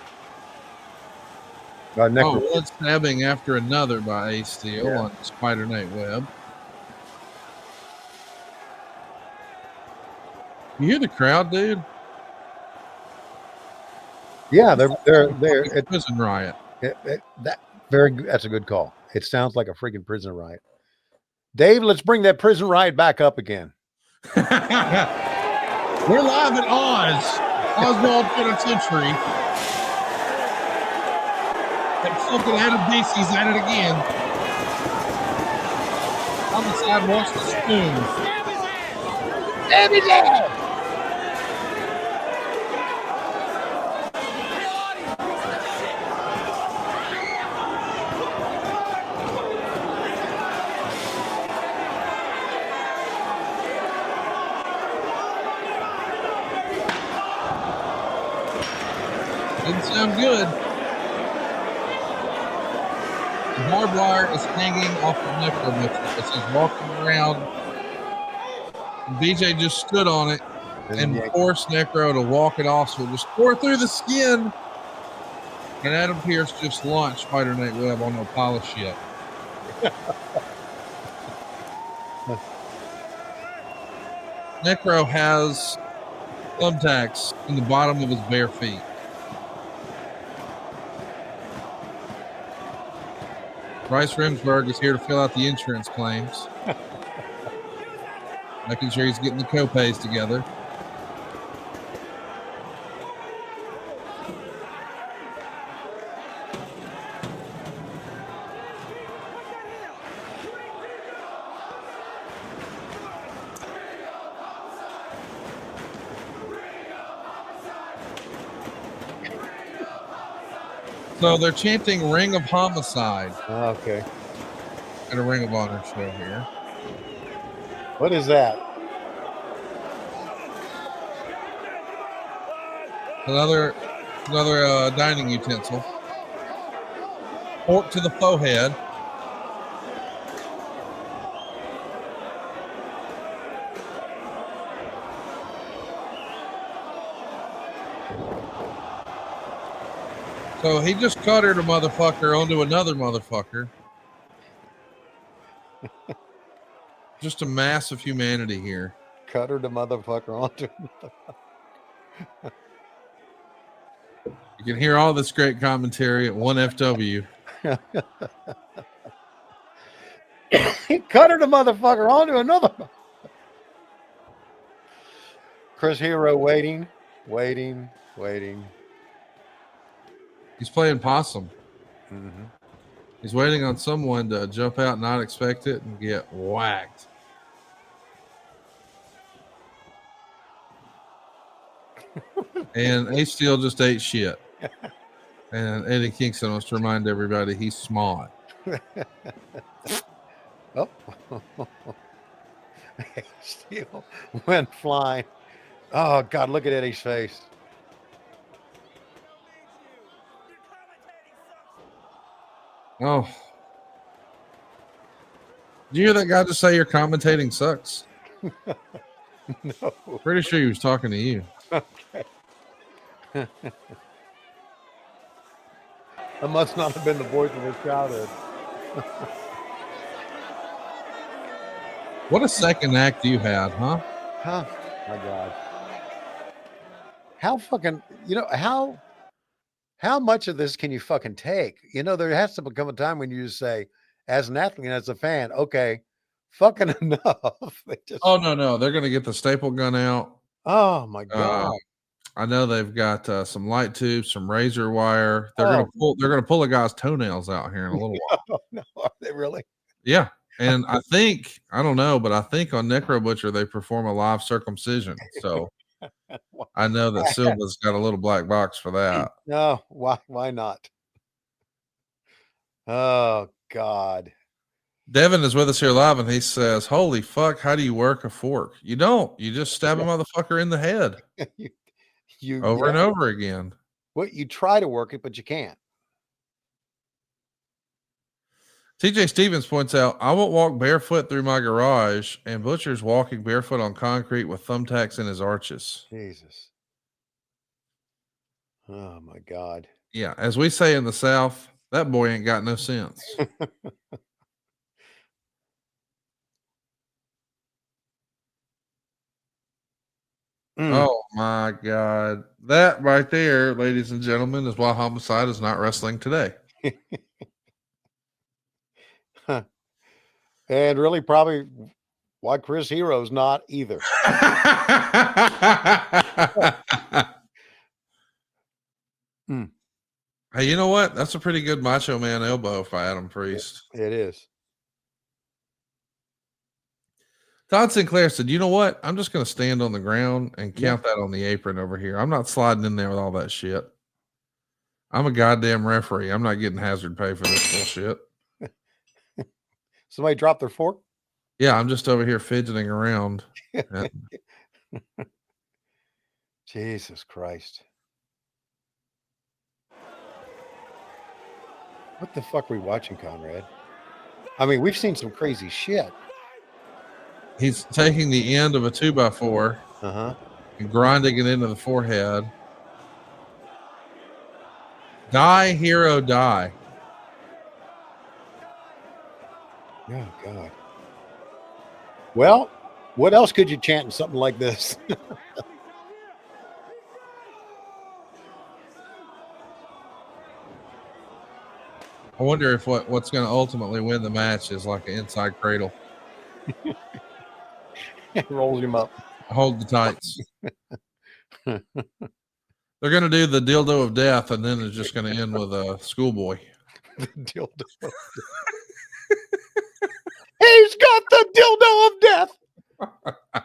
One stabbing after another by Ace Steel on Spider Night Web. You hear the crowd, dude? Yeah, they're a prison riot. That's a good call. It sounds like a freaking prison riot. Dave, let's bring that prison riot back up again. We're live at Oswald Penitentiary. That fucking Adam Basie's at it again. Homicide wants the spoon. Stab his ass! Didn't sound good. The barbed wire is hanging off the Necro as he's walking around. And BJ just stood on it and forced Necro to walk it off, so it just tore through the skin. And Adam Pearce just launched Spider Night Web on a pile of shit. Necro has thumbtacks in the bottom of his bare feet. Bryce Remsburg is here to fill out the insurance claims. Making sure he's getting the co-pays together. So they're chanting Ring of Homicide. Okay. At a Ring of Honor show here. What is that? Another dining utensil. Fork to the forehead. So he just cuttered a motherfucker onto another motherfucker. Just a mass of humanity here. Cutter the motherfucker onto. You can hear all this great commentary at 1FW. He cuttered the motherfucker onto another. Chris Hero waiting. He's playing possum. Mm-hmm. He's waiting on someone to jump out, not expect it, and get whacked. And Ace Steel just ate shit. And Eddie Kingston wants to remind everybody he's smart. Oh. Steel went flying. Oh, God, look at Eddie's face. Oh. Did you hear that guy just say your commentating sucks? No. Pretty sure he was talking to you. Okay. That must not have been the voice of his childhood. What a second act you had, huh? Huh? My God. How fucking, how much of this can you fucking take? There has to become a time when you just say, as an athlete and as a fan, okay, fucking enough. Oh, no. They're going to get the staple gun out. Oh, my God. I know they've got some light tubes, some razor wire. They're going to pull a guy's toenails out here in a little while. No, are they really? Yeah. And I think, I don't know, but I think on Necro Butcher, they perform a live circumcision. So I know that Silva's got a little black box for that. No, why not? Oh, God. Devin is with us here live, and he says, holy fuck, how do you work a fork? You don't. You just stab a motherfucker in the head over and over again. Well, you try to work it, but you can't. TJ Stevens points out, I won't walk barefoot through my garage, and Butcher's walking barefoot on concrete with thumbtacks in his arches. Jesus. Oh, my God. Yeah, as we say in the South, that boy ain't got no sense. Oh, my God. That right there, ladies and gentlemen, is why Homicide is not wrestling today. And really probably why Chris Hero's not either. Hey, you know what? That's a pretty good Macho Man elbow for Adam Priest. It is. Todd Sinclair said, you know what? I'm just going to stand on the ground and count that on the apron over here. I'm not sliding in there with all that shit. I'm a goddamn referee. I'm not getting hazard pay for this bullshit. Somebody dropped their fork? Yeah, I'm just over here fidgeting around. Jesus Christ. What the fuck are we watching, Conrad? I mean, we've seen some crazy shit. He's taking the end of a 2x4 and grinding it into the forehead. Die, hero, die. Oh, God. Well, what else could you chant in something like this? I wonder if what's going to ultimately win the match is like an inside cradle. Rolls him up. Hold the tights. They're going to do the dildo of death, and then it's just going to end with a schoolboy. The dildo of death. He's got the dildo of death.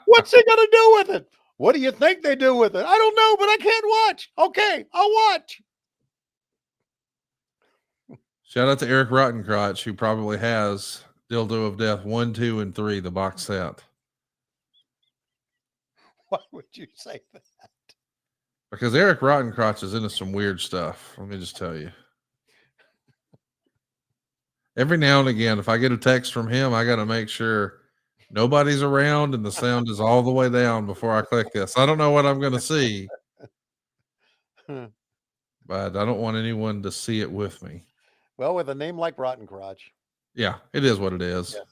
What's he going to do with it? What do you think they do with it? I don't know, but I can't watch. Okay, I'll watch. Shout out to Eric Rottencrotch, who probably has Dildo of Death 1, 2, and 3, the box set. Why would you say that? Because Eric Rottencrotch is into some weird stuff. Let me just tell you. Every now and again, if I get a text from him, I got to make sure nobody's around and the sound is all the way down before I click this. I don't know what I'm going to see. But but I don't want anyone to see it with me. Well, with a name like Rotten Crotch. Yeah, it is what it is. Yes.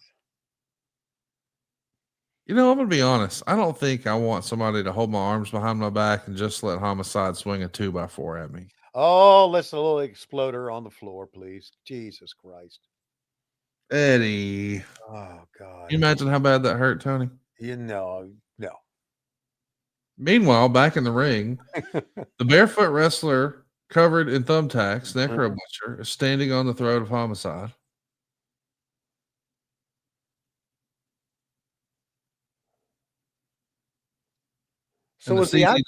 You know, I'm gonna be honest. I don't think I want somebody to hold my arms behind my back and just let Homicide swing a 2x4 at me. Oh, let's a little exploder on the floor, please. Jesus Christ. Eddie, Oh God. can you imagine how bad that hurt, Tony? No. Meanwhile, back in the ring, the barefoot wrestler covered in thumbtacks, Necro Butcher, is standing on the throat of Homicide. So And was the the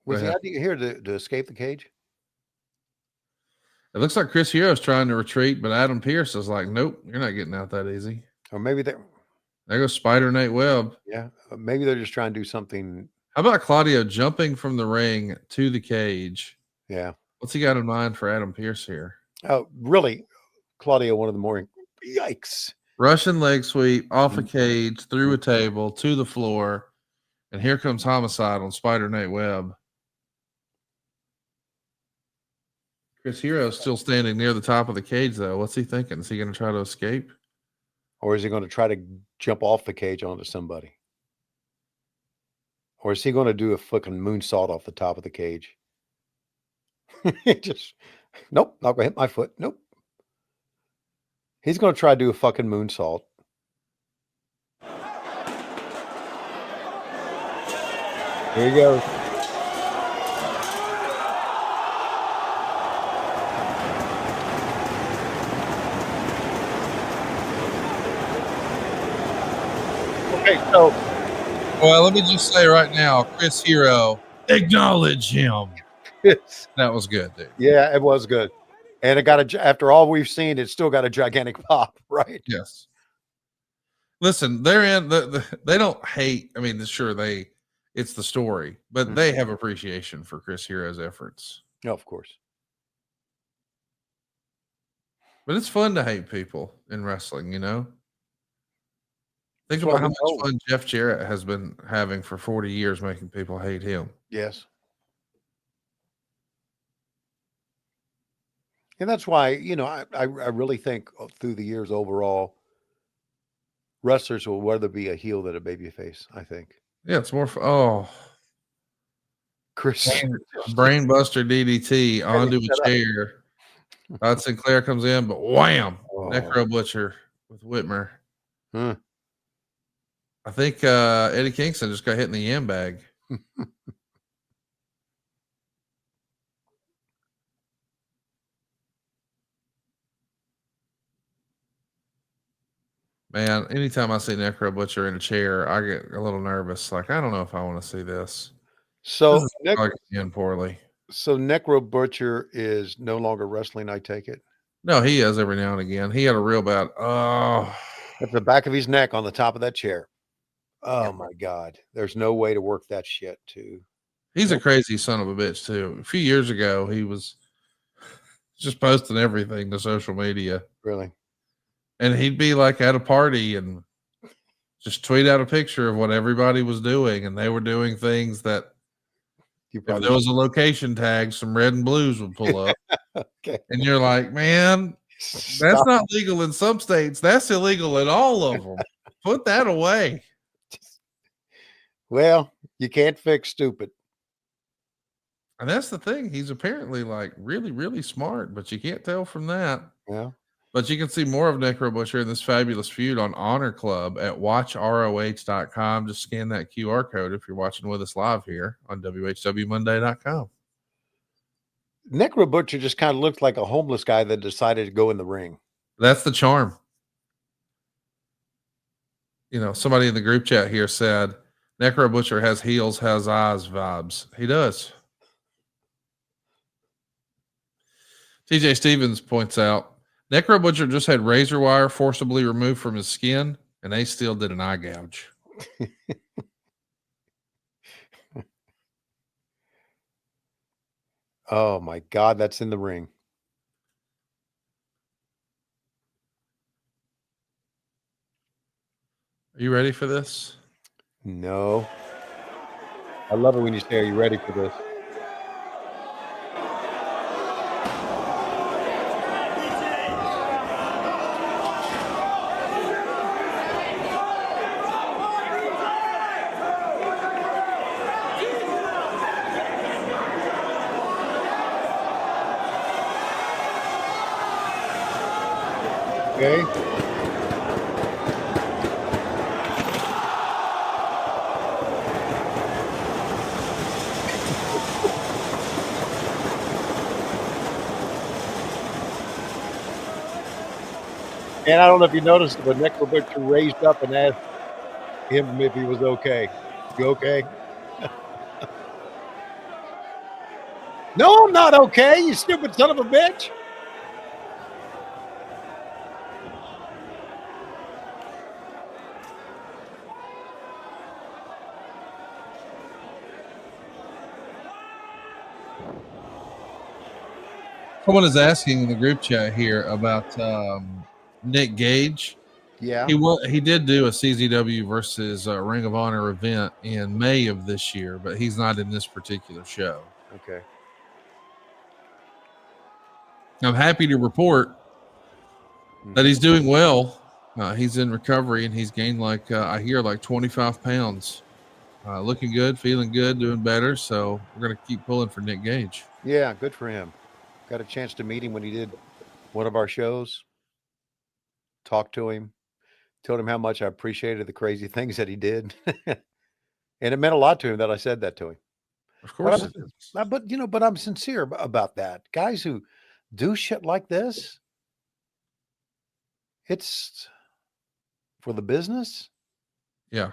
CZW idea here to escape the cage? It looks like Chris Hero's trying to retreat, but Adam Pearce is like, nope, you're not getting out that easy. Or maybe they're There goes Spider Nate Webb. maybe they're just trying to do something. How about Claudio jumping from the ring to the cage? Yeah. What's he got in mind for Adam Pearce here? Oh, really? Claudio, one of the more yikes. Russian leg sweep off a cage, through a table, to the floor. And here comes Homicide on Spider Nate Webb. Chris Hero's still standing near the top of the cage, though. What's he thinking? Is he going to try to escape? Or is he going to try to jump off the cage onto somebody? Or is he going to do a fucking moonsault off the top of the cage? Just, nope, not going to hit my foot. Nope. He's going to try to do a fucking moonsault. Here he goes. Okay, so well, let me just say right now, Chris Hero, acknowledge him. That was good, dude. Yeah, it was good. And it got after all we've seen, it's still got a gigantic pop, right? Yes. Listen, they're in they don't hate. I mean, sure, it's the story, but they have appreciation for Chris Hero's efforts. No, of course. But it's fun to hate people in wrestling, you know? Think about how much fun Jeff Jarrett has been having for 40 years making people hate him. Yes. And that's why, I really think through the years overall, wrestlers will rather be a heel than a babyface, I think. Yeah, it's more fun. Chris. Brainbuster DDT onto a chair. Todd Sinclair comes in, but wham! Necro Butcher with Whitmer. I think Eddie Kingston just got hit in the yam bag. Man, anytime I see Necro Butcher in a chair, I get a little nervous. Like, I don't know if I want to see this. So, poorly. So Necro Butcher is no longer wrestling, I take it? No, he is every now and again. He had a real bad, at the back of his neck on the top of that chair. Oh, my God. There's no way to work that shit, too. He's a crazy son of a bitch, too. A few years ago, he was just posting everything to social media. Really? And he'd be like at a party and just tweet out a picture of what everybody was doing. And they were doing things that if there was a location tag, some red and blues would pull up. Okay. And you're like, man, that's not legal in some states. That's illegal in all of them. Put that away. Well, you can't fix stupid. And that's the thing. He's apparently like really, really smart, but you can't tell from that. Yeah. But you can see more of Necro Butcher in this fabulous feud on Honor Club at watchroh.com. Just scan that QR code if you're watching with us live here on WHWMonday.com. Necro Butcher just kind of looked like a homeless guy that decided to go in the ring. That's the charm. You know, somebody in the group chat here said, Necro Butcher has heels, has eyes vibes. He does. TJ Stevens points out, Necro Butcher just had razor wire forcibly removed from his skin, and they still did an eye gouge. Oh, my God, that's in the ring. Are you ready for this? No. I love it when you say, are you ready for this? Okay. And I don't know if you noticed, but Necro Butcher raised up and asked him if he was okay. You okay? No, I'm not okay, you stupid son of a bitch. Someone is asking in the group chat here about Nick Gage. Yeah. He did do a CZW versus Ring of Honor event in May of this year, but he's not in this particular show. Okay. I'm happy to report that he's doing well. He's in recovery and he's gained I hear 25 pounds. Looking good, feeling good, doing better. So we're going to keep pulling for Nick Gage. Yeah, good for him. Got a chance to meet him when he did one of our shows. Talked to him. Told him how much I appreciated the crazy things that he did. And it meant a lot to him that I said that to him. Of course. But I'm sincere about that. Guys who do shit like this, it's for the business. Yeah.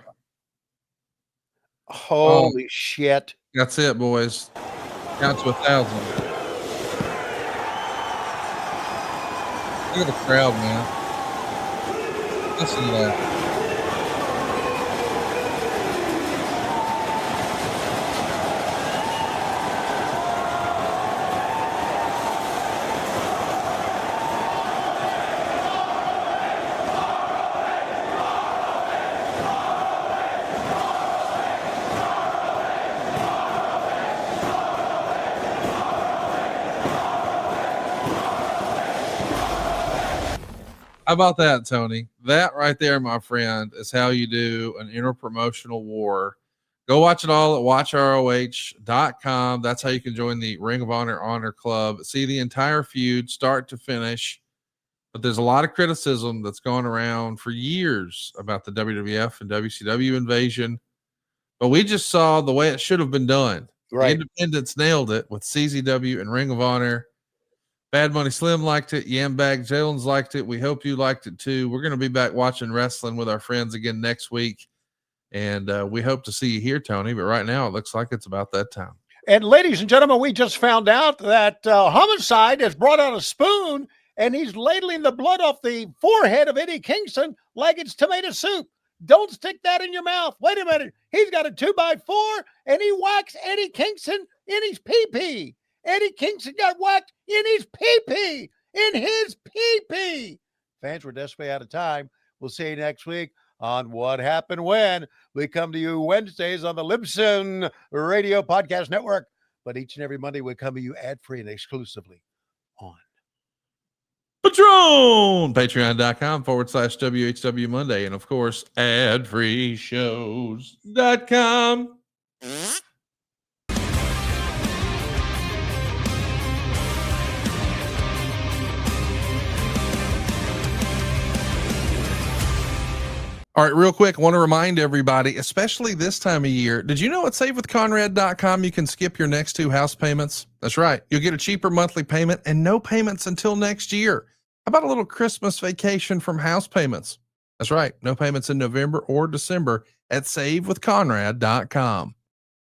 Holy shit. That's it, boys. Count to 1,000. Look at the crowd, man. Listen to that. How about that, Tony? That right there, my friend, is how you do an interpromotional war. Go watch it all at watchroh.com. That's how you can join the Ring of Honor Club. See the entire feud start to finish. But there's a lot of criticism that's gone around for years about the WWF and WCW invasion. But we just saw the way it should have been done. Right. The independents nailed it with CZW and Ring of Honor. Bad Money Slim liked it. Yambag Jones liked it. We hope you liked it too. We're going to be back watching wrestling with our friends again next week. And we hope to see you here, Tony. But right now, it looks like it's about that time. And ladies and gentlemen, we just found out that Homicide has brought out a spoon and he's ladling the blood off the forehead of Eddie Kingston like it's tomato soup. Don't stick that in your mouth. Wait a minute. He's got a 2x4 and he whacks Eddie Kingston in his pee-pee. Eddie Kingston got whacked in his pee-pee. In his pee-pee. Fans were desperately out of time. We'll see you next week on What Happened When. We come to you Wednesdays on the Libsyn Radio Podcast Network. But each and every Monday, we come to you ad-free and exclusively on Patron, patreon.com/WHW Monday. And of course, adfreeshows.com. All right, real quick, I want to remind everybody, especially this time of year, did you know at savewithconrad.com you can skip your next 2 house payments? That's right. You'll get a cheaper monthly payment and no payments until next year. How about a little Christmas vacation from house payments? That's right. No payments in November or December at savewithconrad.com.